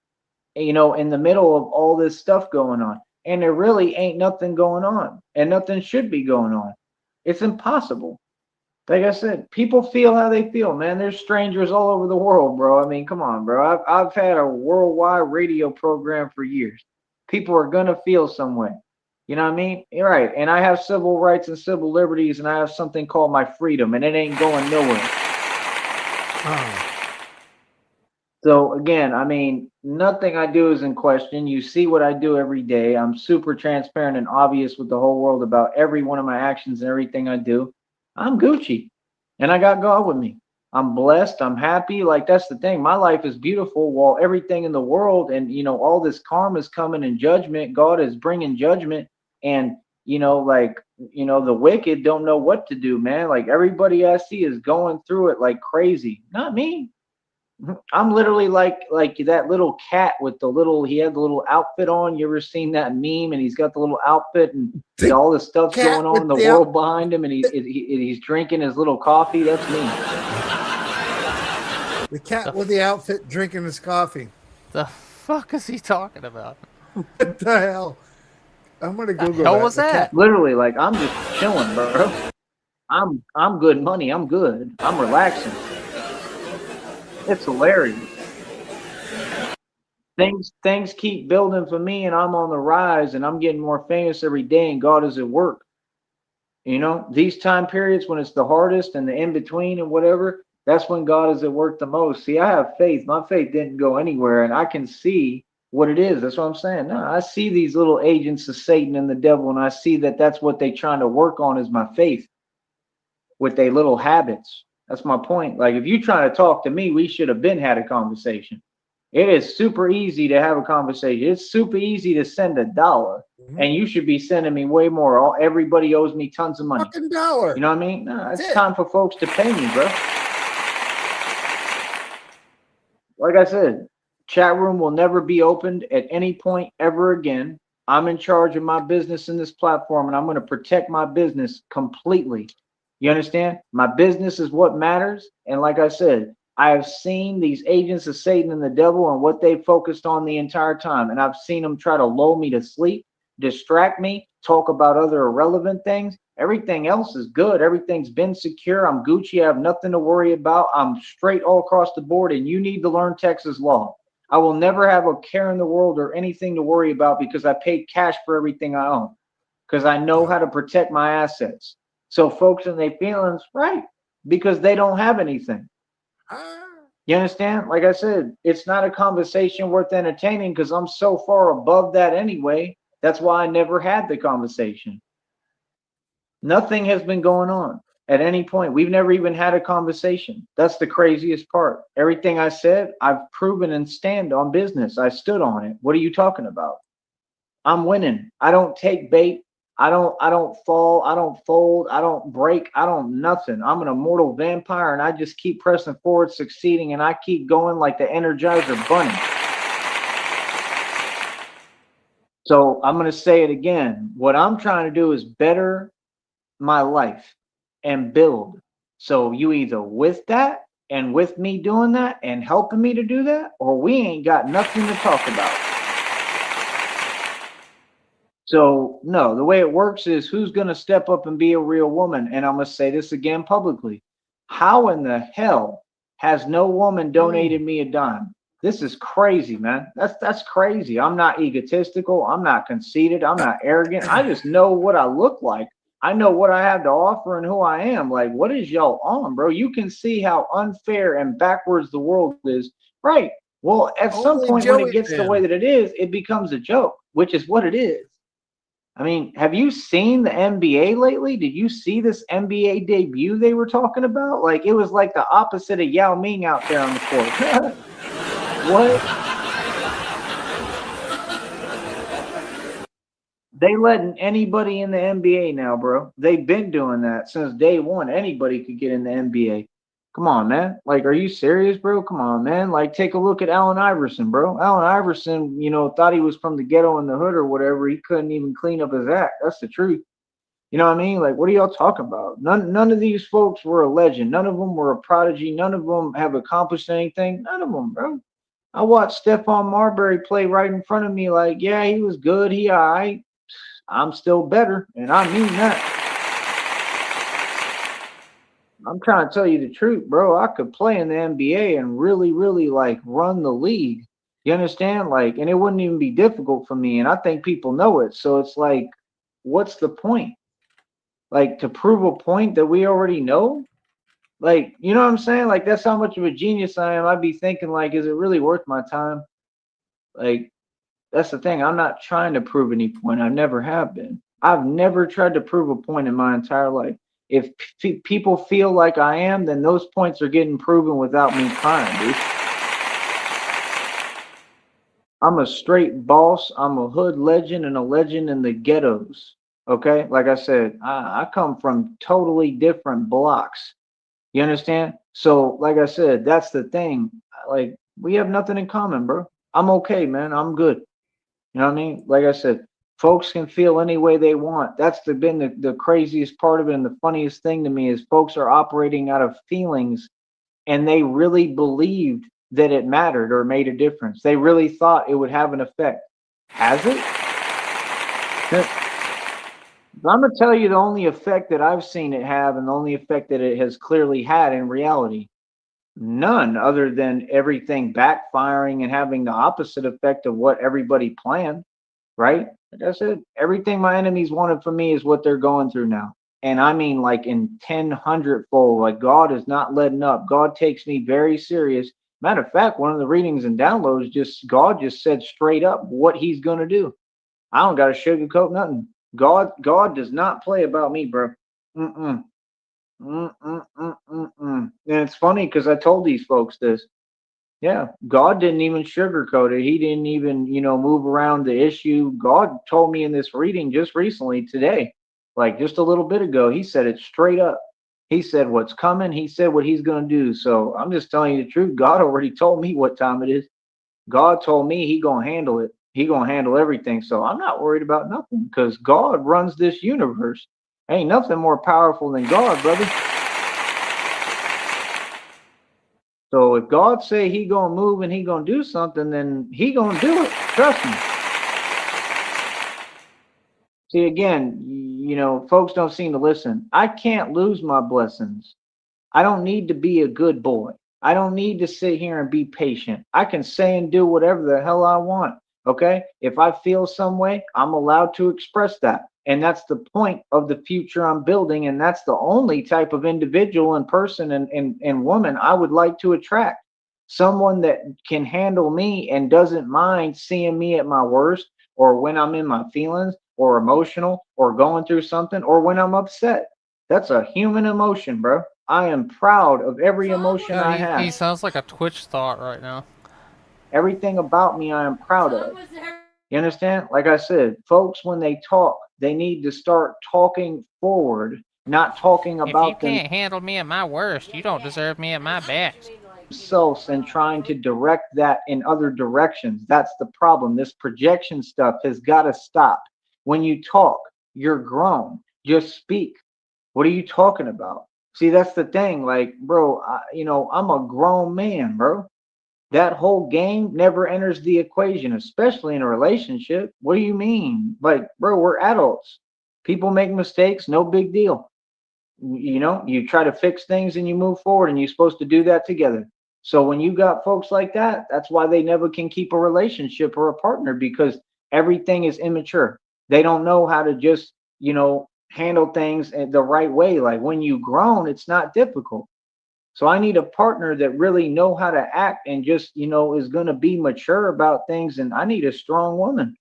in the middle of all this stuff going on. And there really ain't nothing going on, and nothing should be going on. It's impossible. Like I said, people feel how they feel, man. There's strangers all over the world, bro. I mean, come on, bro. I've had a worldwide radio program for years. People are gonna feel some way. You know what I mean? You're right. And I have civil rights and civil liberties, and I have something called my freedom, and it ain't going nowhere. Oh, So again, I mean, nothing I do is in question. You see what I do every day. I'm super transparent and obvious with the whole world about every one of my actions and everything I do. I'm Gucci, and I got God with me. I'm blessed. I'm happy. Like that's the thing. My life is beautiful. While everything in the world and all this karma is coming in judgment, God is bringing judgment, and the wicked don't know what to do, man. Like everybody I see is going through it like crazy. Not me. I'm literally like that little cat with he had the little outfit on. You ever seen that meme? And he's got the little outfit and The all this stuff's cat going on with in the the world behind him, and he's drinking his little coffee. That's me. The cat with the outfit drinking his coffee. The fuck is he talking about? What the hell? I'm gonna Google hell that. was The cat- that? Literally, like I'm just chilling, bro. I'm good money. I'm good. I'm relaxing. It's hilarious. Things keep building for me, and I'm on the rise, and I'm getting more famous every day, and God is at work. These time periods when it's the hardest and the in between and whatever, that's when God is at work the most. See, I have faith. My faith didn't go anywhere, and I can see what it is. That's what I'm saying. No, I see these little agents of Satan and the devil, and I see that that's what they're trying to work on is my faith with their little habits. That's my point. Like, if you trying to talk to me, we should have been had a conversation. It is super easy to have a conversation. It's super easy to send $1, and you should be sending me way more. Everybody owes me tons of money. fucking dollar. You know what I mean? No, it's That's it. time for folks to pay me, bro. Like I said, chat room will never be opened at any point ever again. I'm in charge of my business in this platform, and I'm going to protect my business completely. You understand? My business is what matters. And like I said, I have seen these agents of Satan and the devil and what they focused on the entire time. And I've seen them try to lull me to sleep, distract me, talk about other irrelevant things. Everything else is good. Everything's been secure. I'm Gucci. I have nothing to worry about. I'm straight all across the board. And you need to learn Texas law. I will never have a care in the world or anything to worry about because I paid cash for everything I own because I know how to protect my assets. So folks and their feelings, right, because they don't have anything. You understand? Like I said, it's not a conversation worth entertaining because I'm so far above that anyway. That's why I never had the conversation. Nothing has been going on at any point. We've never even had a conversation. That's the craziest part. Everything I said, I've proven and stand on business. I stood on it. What are you talking about? I'm winning. I don't take bait. I don't fall. I don't fold. I don't break. I don't nothing. I'm an immortal vampire, and I just keep pressing forward, succeeding, and I keep going like the Energizer Bunny. So I'm going to say it again. What I'm trying to do is better my life and build. So you either with that and with me doing that and helping me to do that, or we ain't got nothing to talk about. So no, the way it works is who's going to step up and be a real woman? And I'm going to say this again publicly. How in the hell has no woman donated me a dime? This is crazy, man. That's crazy. I'm not egotistical. I'm not conceited. I'm not arrogant. I just know what I look like. I know what I have to offer and who I am. Like, what is y'all on, bro? You can see how unfair and backwards the world is. Right. Well, at some Only point when Joey it gets the fan. way that it is, it becomes a joke, which is what it is. I mean, have you seen the NBA lately? Did you see this NBA debut they were talking about? Like, it was like the opposite of Yao Ming out there on the court. What? They letting anybody in the NBA now, bro. They've been doing that since day one. Anybody could get in the NBA. Come on, man. Like, are you serious, bro? Come on, man. Like, take a look at Allen Iverson, bro. Allen Iverson, thought he was from the ghetto in the hood or whatever. He couldn't even clean up his act. That's the truth. You know what I mean? Like, what are y'all talking about? None of these folks were a legend. None of them were a prodigy. None of them have accomplished anything. None of them, bro. I watched Stephon Marbury play right in front of me. Like, yeah, he was good. He all right. I'm still better, and I mean that. I'm trying to tell you the truth, bro. I could play in the NBA and really, really like run the league. You understand? Like, and it wouldn't even be difficult for me. And I think people know it. So it's like, what's the point? Like, to prove a point that we already know? Like, you know what I'm saying? Like, that's how much of a genius I am. I'd be thinking, like, is it really worth my time? Like, that's the thing. I'm not trying to prove any point. I never have been. I've never tried to prove a point in my entire life. If people feel like I am, then those points are getting proven without me trying, dude. I'm a straight boss. I'm a hood legend and a legend in the ghettos. Okay? Like I said, I come from totally different blocks. You understand? So, like I said, that's the thing. Like, we have nothing in common, bro. I'm okay, man. I'm good. You know what I mean? Like I said, folks can feel any way they want. That's been the craziest part of it. And the funniest thing to me is folks are operating out of feelings and they really believed that it mattered or made a difference. They really thought it would have an effect. Has it? I'm going to tell you the only effect that I've seen it have and the only effect that it has clearly had in reality. None, other than everything backfiring and having the opposite effect of what everybody planned, right? Like I said, everything my enemies wanted from me is what they're going through now. And I mean, like in 100-fold, like God is not letting up. God takes me very serious. Matter of fact, one of the readings and downloads, God just said straight up what he's going to do. I don't got to sugarcoat nothing. God does not play about me, bro. Mm-mm. And it's funny because I told these folks this. Yeah, God didn't even sugarcoat it. He didn't even, move around the issue. God told me in this reading just recently today, like just a little bit ago, he said it straight up. He said what's coming. He said what he's going to do. So I'm just telling you the truth. God already told me what time it is. God told me he going to handle it. He going to handle everything. So I'm not worried about nothing because God runs this universe. Ain't nothing more powerful than God, brother. So if God say he gonna move and he gonna do something, then he gonna do it. Trust me. See, again, folks don't seem to listen. I can't lose my blessings. I don't need to be a good boy. I don't need to sit here and be patient. I can say and do whatever the hell I want. Okay? If I feel some way, I'm allowed to express that. And that's the point of the future I'm building. And that's the only type of individual and person and woman I would like to attract. Someone that can handle me and doesn't mind seeing me at my worst or when I'm in my feelings or emotional or going through something or when I'm upset. That's a human emotion, bro. I am proud of every emotion I Yeah, he have. sounds like a Twitch thought right now. Everything about me, I am proud of. You understand? Like I said, folks, when they talk, they need to start talking forward, not talking If you about can't handle me at my worst, you don't deserve me at my best. themselves and trying to direct that in other directions. That's the problem. This projection stuff has got to stop. When you talk, you're grown. Just speak. What are you talking about? See, that's the thing. Like, bro, I'm a grown man, bro. That whole game never enters the equation, especially in a relationship. What do you mean? Like, bro, we're adults. People make mistakes, no big deal. You try to fix things and you move forward, and you're supposed to do that together. So when you got folks like that, that's why they never can keep a relationship or a partner because everything is immature. They don't know how to just, handle things the right way. Like when you grown, it's not difficult. So I need a partner that really know how to act and just, is going to be mature about things. And I need a strong woman.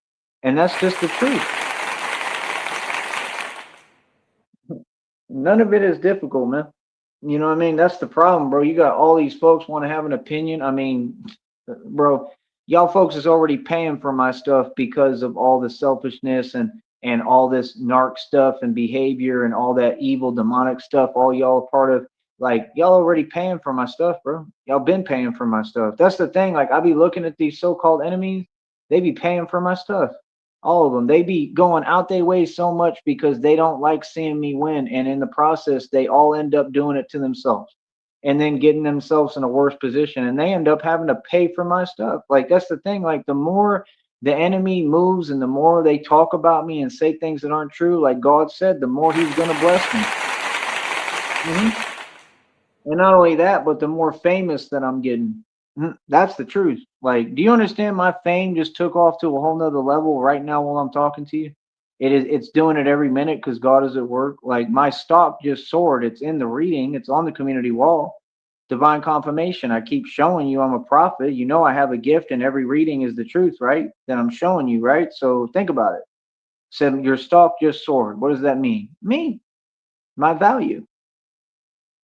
And that's just the truth. None of it is difficult, man. You know what I mean? That's the problem, bro. You got all these folks want to have an opinion. I mean, bro, y'all folks is already paying for my stuff because of all the selfishness and all this narc stuff and behavior and all that evil demonic stuff all y'all are part of. Like y'all already paying for my stuff, bro. Y'all been paying for my stuff. That's the thing. Like I be looking at these so-called enemies, they be paying for my stuff. All of them. They be going out their way so much because they don't like seeing me win. And in the process, they all end up doing it to themselves and then getting themselves in a worse position. And they end up having to pay for my stuff. Like that's the thing. Like the more the enemy moves and the more they talk about me and say things that aren't true, like God said, the more he's gonna bless me. And not only that, but the more famous that I'm getting. That's the truth. Like, do you understand my fame just took off to a whole nother level right now while I'm talking to you? It's doing it every minute because God is at work. Like my stock just soared. It's in the reading, it's on the community wall. Divine confirmation. I keep showing you I'm a prophet. You know I have a gift and every reading is the truth, right? That I'm showing you, right? So think about it. Said your stock just soared. What does that mean? Me, my value.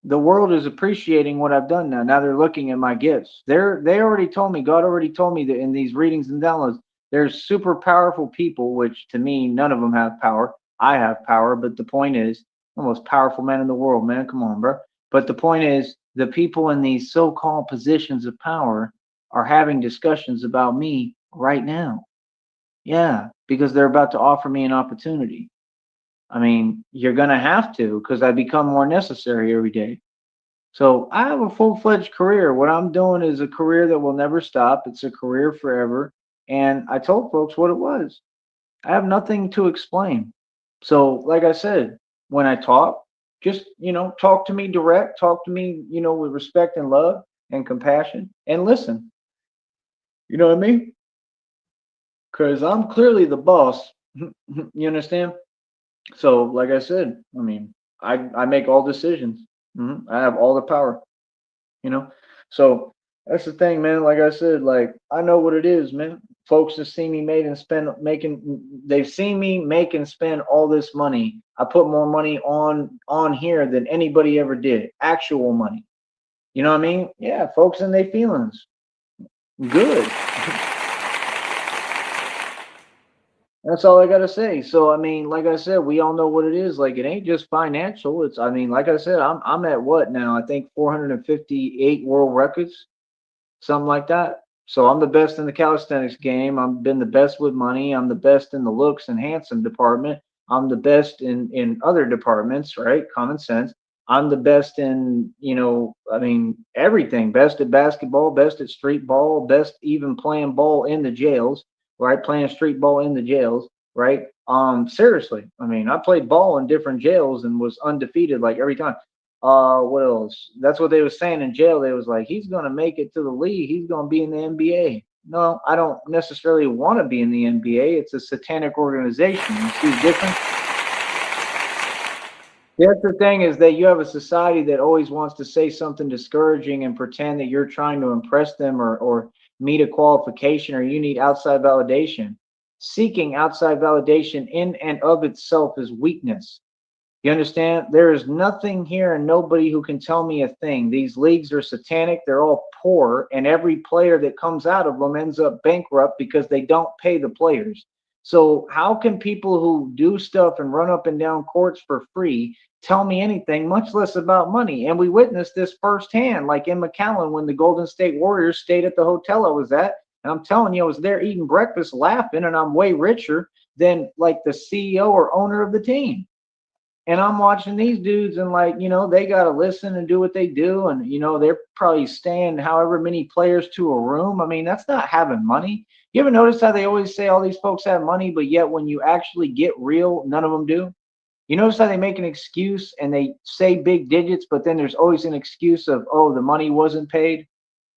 The world is appreciating what I've done now. Now they're looking at my gifts. They already told me, God already told me that in these readings and downloads, there's super powerful people, which to me, none of them have power. I have power, but the point is, the most powerful man in the world, man. Come on, bro. But the point is, the people in these so-called positions of power are having discussions about me right now. Yeah, because they're about to offer me an opportunity. I mean, you're going to have to because I become more necessary every day. So I have a full-fledged career. What I'm doing is a career that will never stop. It's a career forever. And I told folks what it was. I have nothing to explain. So, like I said, when I talk, just, talk to me direct, talk to me, with respect and love and compassion and listen. You know what I mean? Because I'm clearly the boss. You understand? So, like I said, I mean, I make all decisions. I have all the power, you know. So that's the thing, man. Like I said, like I know what it is, man. Folks have seen me they've seen me make and spend all this money. I put more money on here than anybody ever did. Actual money. You know what I mean? Yeah, folks in their feelings. Good. That's all I gotta say. So I mean, like I said, we all know what it is. Like it ain't just financial. It's I mean, like I said, I'm at what now? I think 458 world records, something like that. So I'm the best in the calisthenics game. I've been the best with money. I'm the best in the looks and handsome department. I'm the best in other departments, right? Common sense. I'm the best in, I mean, everything. Best at basketball, best at street ball, best even playing ball in the jails, right? Playing street ball in the jails, right? Seriously. I mean, I played ball in different jails and was undefeated like every time. What else? That's what they was saying in jail. They was like, he's gonna make it to the league. He's gonna be in the NBA. No, I don't necessarily want to be in the NBA. It's a satanic organization. You see the difference? That's the thing is that you have a society that always wants to say something discouraging and pretend that you're trying to impress them or meet a qualification or you need outside validation. Seeking outside validation in and of itself is weakness. You understand? There is nothing here and nobody who can tell me a thing. These leagues are satanic. They're all poor. And every player that comes out of them ends up bankrupt because they don't pay the players. So, how can people who do stuff and run up and down courts for free tell me anything, much less about money? And we witnessed this firsthand, like in McAllen when the Golden State Warriors stayed at the hotel I was at. And I'm telling you, I was there eating breakfast, laughing, and I'm way richer than like the CEO or owner of the team. And I'm watching these dudes and like, they got to listen and do what they do. And, they're probably staying however many players to a room. I mean, that's not having money. You ever notice how they always say all these folks have money, but yet when you actually get real, none of them do? You notice how they make an excuse and they say big digits, but then there's always an excuse of, oh, the money wasn't paid.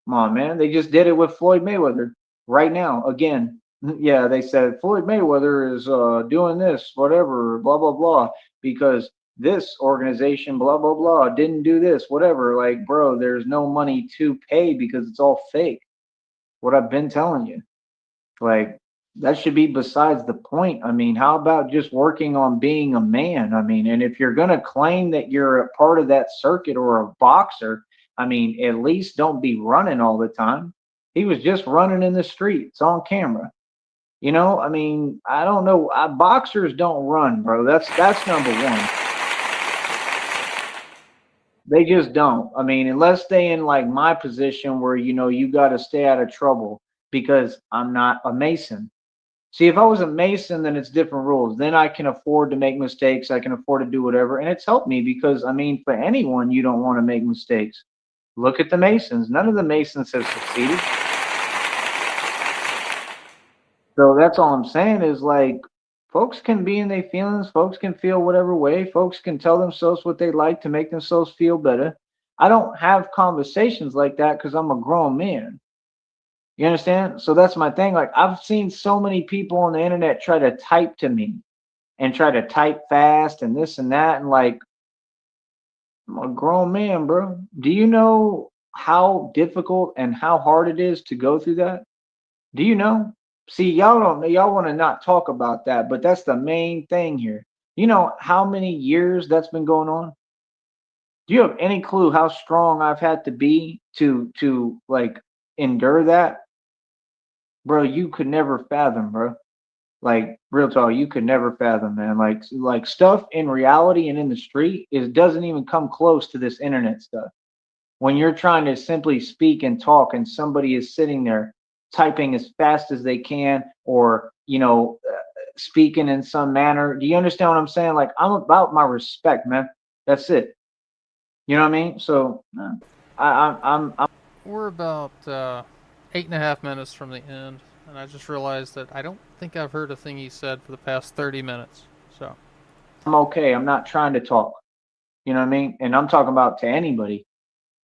Come on, man. They just did it with Floyd Mayweather right now. Again, yeah, they said Floyd Mayweather is doing this, whatever, blah, blah, blah, because this organization, blah, blah, blah, didn't do this, whatever. Like, bro, there's no money to pay because it's all fake. What I've been telling you. Like, that should be besides the point. I mean, how about just working on being a man? I mean, and if you're going to claim that you're a part of that circuit or a boxer, I mean, at least don't be running all the time. He was just running in the streets on camera. I mean, I don't know. Boxers don't run, bro. That's number one. They just don't. I mean, unless they in like my position where you got to stay out of trouble because I'm not a Mason. See, if I was a Mason, then it's different rules. Then I can afford to make mistakes. I can afford to do whatever, and it's helped me because I mean, for anyone, you don't want to make mistakes. Look at the Masons. None of the Masons have succeeded. So that's all I'm saying is like folks can be in their feelings, folks can feel whatever way, folks can tell themselves what they like to make themselves feel better. I don't have conversations like that because I'm a grown man. You understand? So that's my thing. Like I've seen so many people on the internet try to type to me and try to type fast and this and that. And like I'm a grown man, bro. Do you know how difficult and how hard it is to go through that? Do you know? See, y'all don't y'all want to not talk about that, but that's the main thing here. You know how many years that's been going on? Do you have any clue how strong I've had to be to like endure that? Bro, you could never fathom, bro. Like real talk, you could never fathom, man. Like stuff in reality and in the street is doesn't even come close to this internet stuff. When you're trying to simply speak and talk and somebody is sitting there typing as fast as they can or speaking in some manner. Do you understand what I'm saying? Like I'm about my respect, man. That's it. You know what I mean? So I'm We're about 8.5 minutes from the end, and I just realized that I don't think I've heard a thing he said for the past 30 minutes. So, okay. I'm not trying to talk. You know what I mean? And I'm talking about to anybody.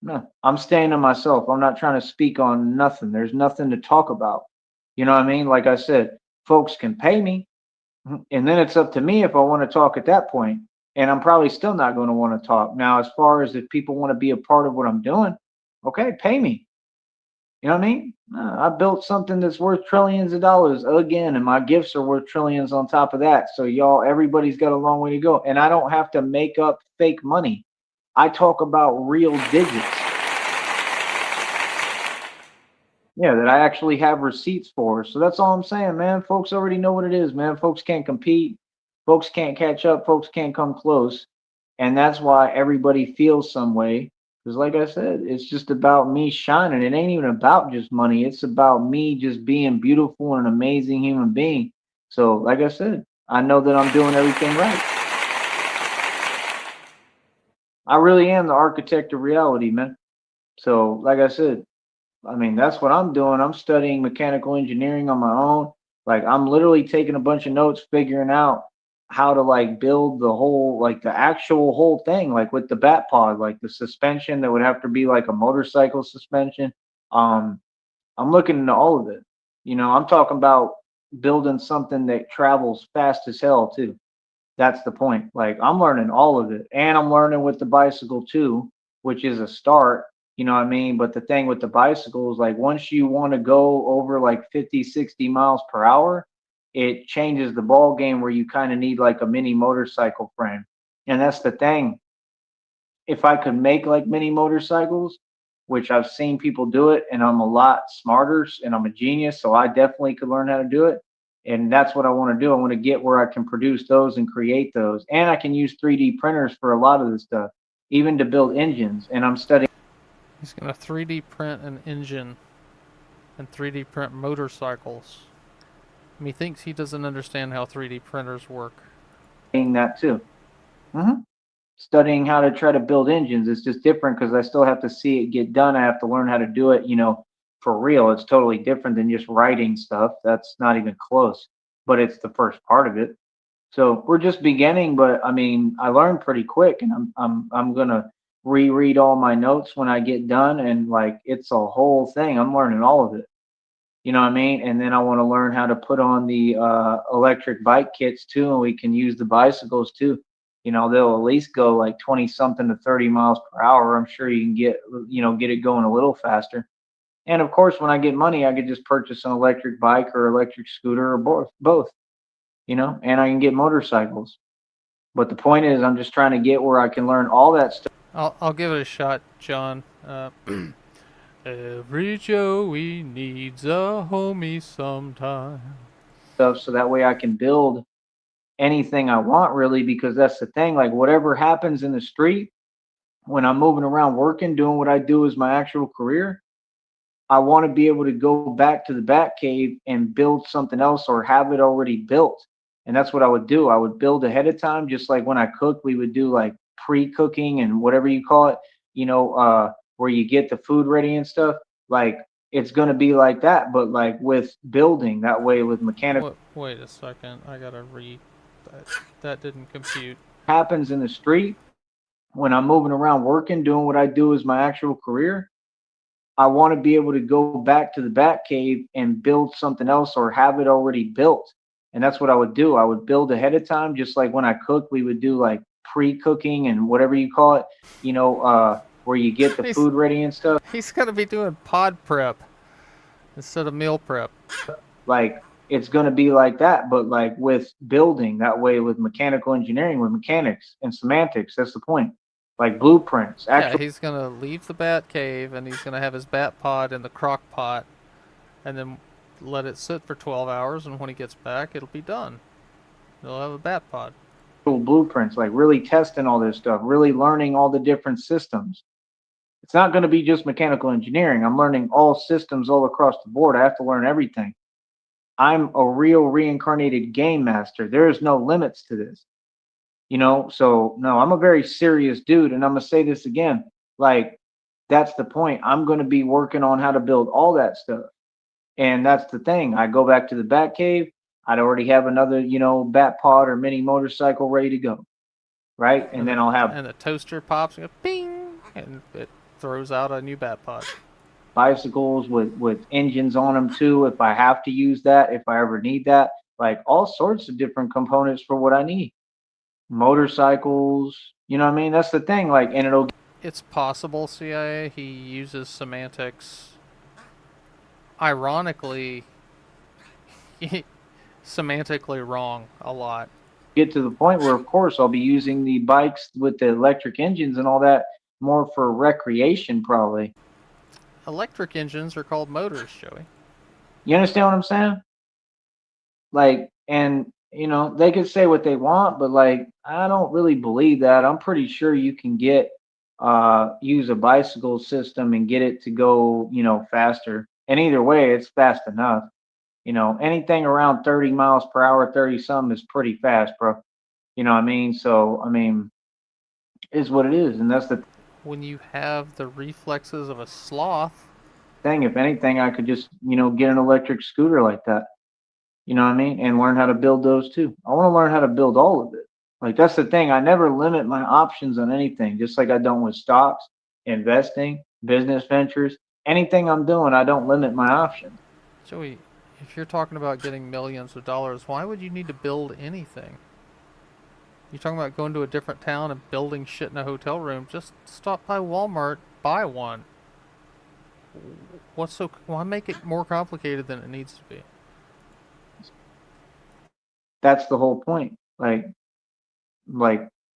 No, I'm staying to myself. I'm not trying to speak on nothing. There's nothing to talk about. You know what I mean? Like I said, folks can pay me, and then it's up to me if I want to talk at that point. And I'm probably still not going to want to talk. Now, as far as if people want to be a part of what I'm doing, okay, pay me. You know what I mean? I built something that's worth trillions of dollars again, and my gifts are worth trillions on top of that. So, y'all, everybody's got a long way to go. And I don't have to make up fake money. I talk about real digits. Yeah, that I actually have receipts for. So that's all I'm saying, man. Folks already know what it is, man. Folks can't compete. Folks can't catch up. Folks can't come close. And that's why everybody feels some way. Because, like I said, it's just about me shining. It ain't even about just money. It's about me just being beautiful and an amazing human being. So, like I said, I know that I'm doing everything right. I really am the architect of reality, man. So, like I said, I mean, that's what I'm doing. I'm studying mechanical engineering on my own. Like I'm literally taking a bunch of notes, figuring out how to like build the whole, like the actual whole thing, like with the bat pod, like the suspension that would have to be like a motorcycle suspension. Um, I'm looking into all of it. I'm talking about building something that travels fast as hell too. That's the point. Like I'm learning all of it, and I'm learning with the bicycle too, which is a start. You know what I mean? But the thing with the bicycle is like once you want to go over like 50, 60 miles per hour, it changes the ball game where you kind of need like a mini motorcycle frame. And that's the thing. If I could make like mini motorcycles, which I've seen people do it, and I'm a lot smarter and I'm a genius, so I definitely could learn how to do it. And that's what I want to do. I want to get where I can produce those and create those. And I can use 3D printers for a lot of this stuff, even to build engines. And I'm studying he's going to 3D print an engine and 3D print motorcycles. Methinks he doesn't understand how 3D printers work. that too. hmm Studying how to try to build engines. It's just different because I still have to see it get done. I have to learn how to do it, for real. It's totally different than just writing stuff. That's not even close, but it's the first part of it. So we're just beginning, but I mean, I learned pretty quick, and I'm gonna reread all my notes when I get done, and like it's a whole thing. I'm learning all of it. You know what I mean? And then I want to learn how to put on the electric bike kits too, and we can use the bicycles too. They'll at least go like 20 something to 30 miles per hour. I'm sure you can get it going a little faster. And of course, when I get money, I could just purchase an electric bike or electric scooter or both, and I can get motorcycles. But the point is, I'm just trying to get where I can learn all that I'll give it a shot, John. Every Joey needs a homie sometime. stuff so that way I can build anything I want, really, because that's the thing. Like, whatever happens in the street, when I'm moving around working, doing what I do as my actual career, I want to be able to go back to the bat cave and build something else or have it already built. And that's what I would do. I would build ahead of time, just like when I cook, we would do like pre-cooking and whatever you call it, where you get the food ready and stuff. Like it's gonna be like that, but like with building that way with mechanical Wait a second. I gotta read. That didn't compute. happens in the street when I'm moving around working, doing what I do as my actual career. I want to be able to go back to the bat cave and build something else or have it already built. And that's what I would do. I would build ahead of time, just like when I cook, we would do like pre-cooking and whatever you call it, where you get the He's food ready and stuff. he's gonna be doing pod prep instead of meal prep. Like it's going to be like that, but like with building that way with mechanical engineering, with mechanics and semantics. That's the point. Like blueprints, Yeah, actual he's gonna leave the bat cave and he's gonna have his bat pod in the crock pot, and then let it sit for 12 hours. And when he gets back, it'll be done. He'll have a bat pod. blueprints, like really testing all this stuff, really learning all the different systems. It's not going to be just mechanical engineering. I'm learning all systems all across the board. I have to learn everything. I'm a real reincarnated game master. There is no limits to this. So no, I'm a very serious dude. And I'm going to say this again. Like, that's the point. I'm going to be working on how to build all that stuff. And that's the thing. I go back to the bat cave. I'd already have another, bat pod or mini motorcycle ready to go. Right. And then I'll have And the toaster pops and goes ping, and it throws out a new bat pod. bicycles with engines on them too, if I have to use that, if I ever need that, like all sorts of different components for what I need. Motorcycles, you know what I mean? That's the thing. Like, and it'll It's possible, CIA, he uses semantics. Ironically, semantically wrong a lot. get to the point where, of course, I'll be using the bikes with the electric engines and all that more for recreation, probably. Electric engines are called motors, Joey. You understand what I'm saying? Like, and they could say what they want, but like, I don't really believe that. I'm pretty sure you can use a bicycle system and get it to go, faster. And either way, it's fast enough. Anything around 30 miles per hour, 30 something is pretty fast, bro. You know what I mean? So, I mean, is what it is. And that's the When you have the reflexes of a sloth, thing. If anything, I could just, get an electric scooter like that. You know what I mean? And learn how to build those too. I want to learn how to build all of it. Like, that's the thing. I never limit my options on anything, just like I don't with stocks, investing, business ventures. Anything I'm doing, I don't limit my options. Joey, if you're talking about getting millions of dollars, why would you need to build anything? You're talking about going to a different town and building shit in a hotel room. Just stop by Walmart, buy one. Why make it more complicated than it needs to be? That's the whole point. Like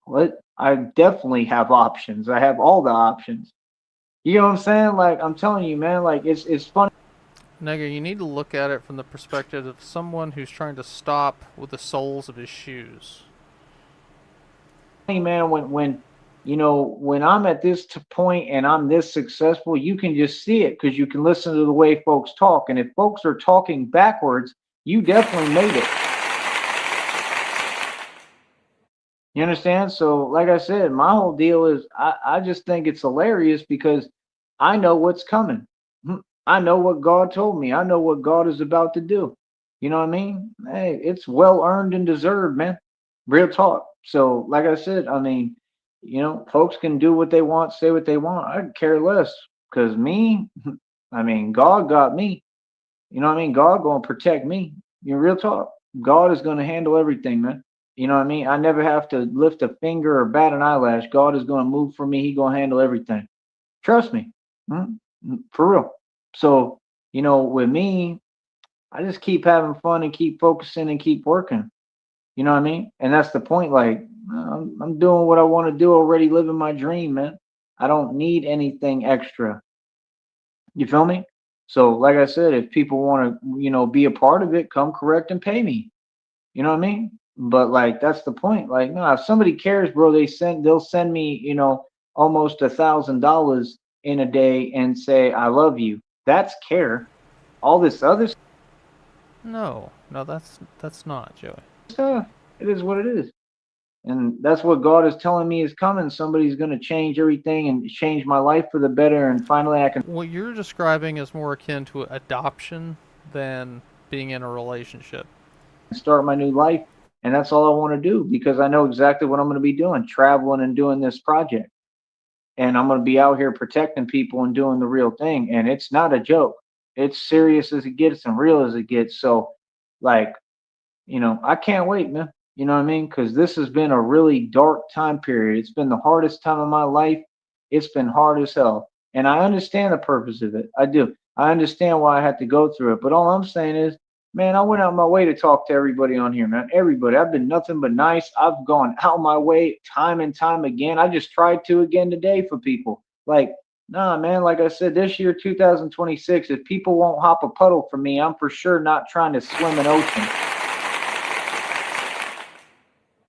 what? I definitely have options. I have all the options. You know what I'm saying? Like, I'm telling you, man, like it's funny. Nega, you need to look at it from the perspective of someone who's trying to stop with the soles of his shoes. Man, when I'm at this point and I'm this successful, you can just see it because you can listen to the way folks talk. And if folks are talking backwards, you definitely made it. You understand? So, like I said, my whole deal is I just think it's hilarious because I know what's coming. I know what God told me. I know what God is about to do. You know what I mean? Hey, it's well earned and deserved, man. Real talk. So, like I said, I mean, folks can do what they want, say what they want. I care less because me, I mean, God got me. You know what I mean? God going to protect me. Real talk. God is going to handle everything, man. You know what I mean? I never have to lift a finger or bat an eyelash. God is going to move for me. He going to handle everything. Trust me. For real. So, with me, I just keep having fun and keep focusing and keep working. You know what I mean? And that's the point. Like, I'm doing what I want to do already, living my dream, man. I don't need anything extra. You feel me? So, like I said, if people want to, be a part of it, come correct and pay me. You know what I mean? But like, that's the point. Like, no, if somebody cares, bro, they'll send me, almost $1,000 in a day and say I love you. That's care. All this other No, that's not, Joey. stuff, it is what it is. And that's what God is telling me is coming. Somebody's going to change everything and change my life for the better. And finally, I can What you're describing is more akin to adoption than being in a relationship. start my new life. And that's all I want to do because I know exactly what I'm going to be doing, traveling and doing this project. And I'm going to be out here protecting people and doing the real thing. And it's not a joke. It's serious as it gets and real as it gets. So, like, I can't wait, man. You know what I mean? Because this has been a really dark time period. It's been the hardest time of my life. It's been hard as hell. And I understand the purpose of it. I do. I understand why I had to go through it. But all I'm saying is, man, I went out my way to talk to everybody on here, man. Everybody. I've been nothing but nice. I've gone out my way time and time again. I just tried to again today for people. Like, nah, man, like I said, this year, 2026, if people won't hop a puddle for me, I'm for sure not trying to swim an ocean.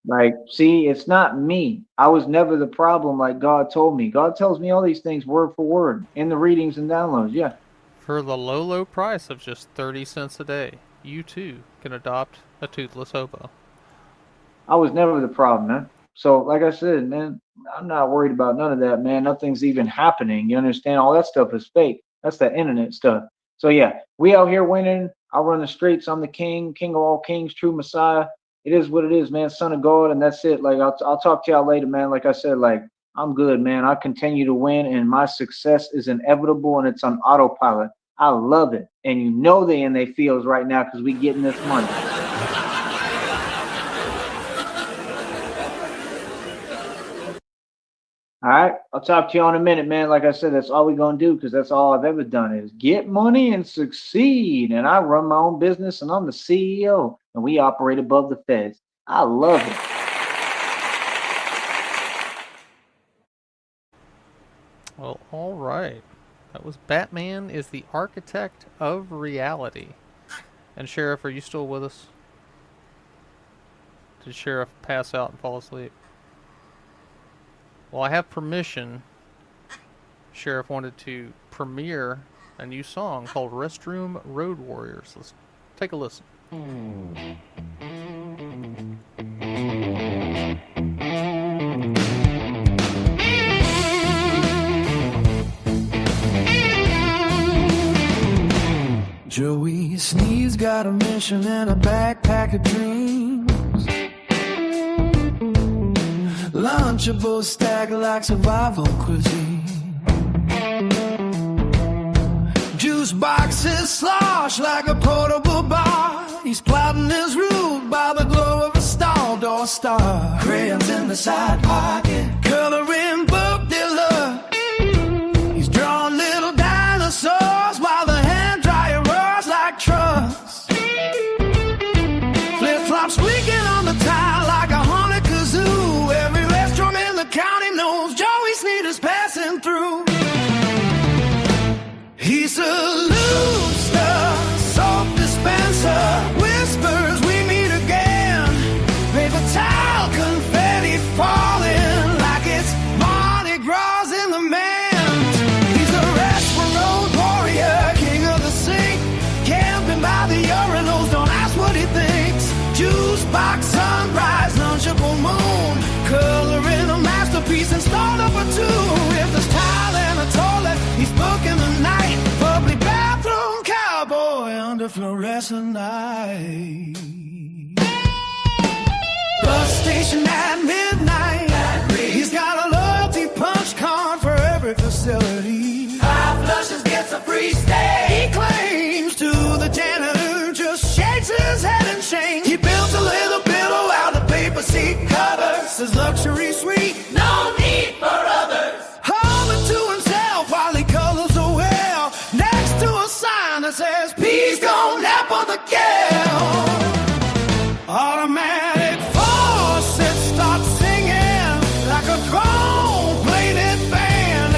Like, see, it's not me. I was never the problem like God told me. God tells me all these things word for word in the readings and downloads. Yeah. For the low, low price of just 30 cents a day, you too can adopt a toothless hobo. I was never the problem, man. So, like I said, man, I'm not worried about none of that, man. Nothing's even happening. You understand? All that stuff is fake. That's that internet stuff. So, yeah, we out here winning. I run the streets. I'm the king of all kings, true Messiah. It is what it is, man. Son of God, and that's it. Like, I'll talk to y'all later, man. Like I said, like, I'm good, man. I continue to win, and my success is inevitable, and it's on autopilot. I love it. And you know they in their fields right now because we getting this money. All right. I'll talk to you in a minute, man. Like I said, that's all we're going to do because that's all I've ever done is get money and succeed. And I run my own business, and I'm the CEO, and we operate above the feds. I love it. Well, all right. That was Batman is the Architect of Reality. And Sheriff, are you still with us? Did Sheriff pass out and fall asleep? Well, I have permission. Sheriff wanted to premiere a new song called Restroom Road Warriors. Let's take a listen. Joey Snee's got a mission and a backpack of dreams. Lunchables stack like survival cuisine. Juice boxes slosh like a portable bar. He's plotting his route by the glow of a stall door star. Crayons in the side pocket, coloring book dealer. He's drawing little dinosaurs while the hand dryer roars like trucks. Flip-flops squeaking on the tile like a haunted kazoo. Every restaurant in the county knows Joey Sneed is passing through. He salutes the soap dispenser, whispers we meet again. Paper towel, confetti falling like it's Mardi Gras in the Mans. He's a restaurant road warrior, king of the sink, camping by the urinals, don't ask what he thinks. Juice box, sunrise, lunchable moon, coloring a masterpiece installed up a two. If there's tile and a toilet, he's booking the night. Public bathroom cowboy under fluorescent light. Bus station at midnight. He's got a loyalty punch card for every facility. 5 flushes gets a free stay. He claims to the janitor, just shakes his head and shakes. He builds a little pillow out of paper seat covers. Says luxury suite, no need for others. Humming to himself while he colors the well. Next to a sign that says, please don't nap on the gal. Automatic faucet starts singing like a chrome-plated band.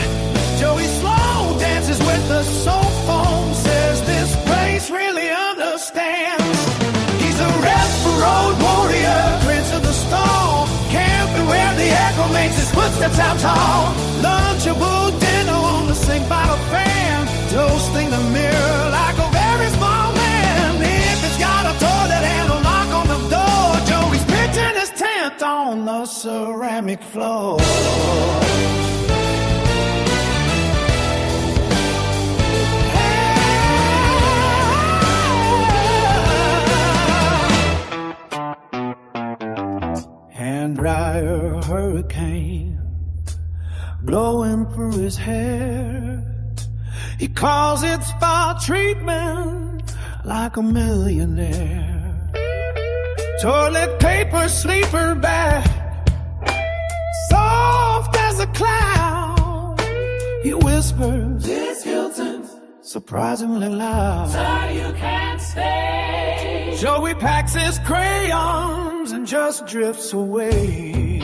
Joey slow dances with the soap foam. Says this place really understands. He's a rep for road warrior, prince of the stall, camping where the echo makes steps out tall. Lunchable dinner on the sink by the fan. Toasting the mirror like a very small man. If it's got a toilet handle, knock on the door. Joey's pitching his tent on the ceramic floor. Hand dryer hurricane blowing through his hair. He calls it spa treatment like a millionaire. Toilet paper sleeper bag, soft as a cloud. He whispers, "This Hilton's surprisingly loud." So you can't stay. Joey packs his crayons and just drifts away.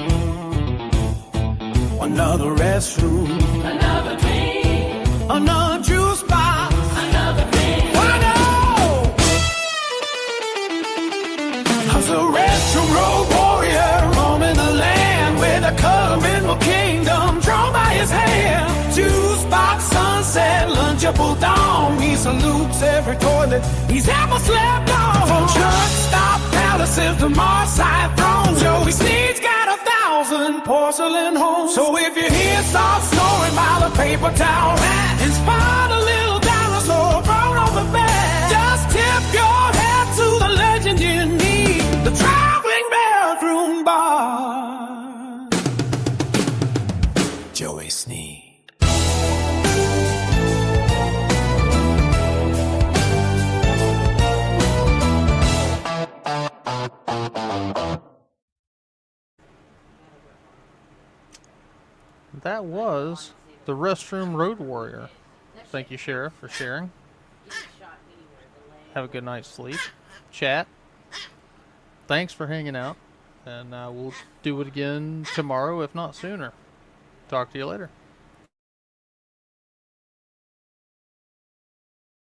Another restroom, another clean, another juice box, another clean. I know! 'Cause a restroom road warrior roaming the land with a color mineral kingdom drawn by his hand. Juice box, sunset, lunchable dawn. He salutes every toilet he's ever slept on. From truck stop palaces to Marside thrones, Joey Sneed's got 1,000 porcelain homes. So if you hear soft snoring by the paper towel mat and spot a little dinosaur thrown on the bed, just tip your hat to the legend you need, the traveling bathroom bar. Joey Sneed. That was the Restroom Road Warrior. Thank you, Sheriff, for sharing. Have a good night's sleep. Chat. Thanks for hanging out. And we'll do it again tomorrow, if not sooner. Talk to you later.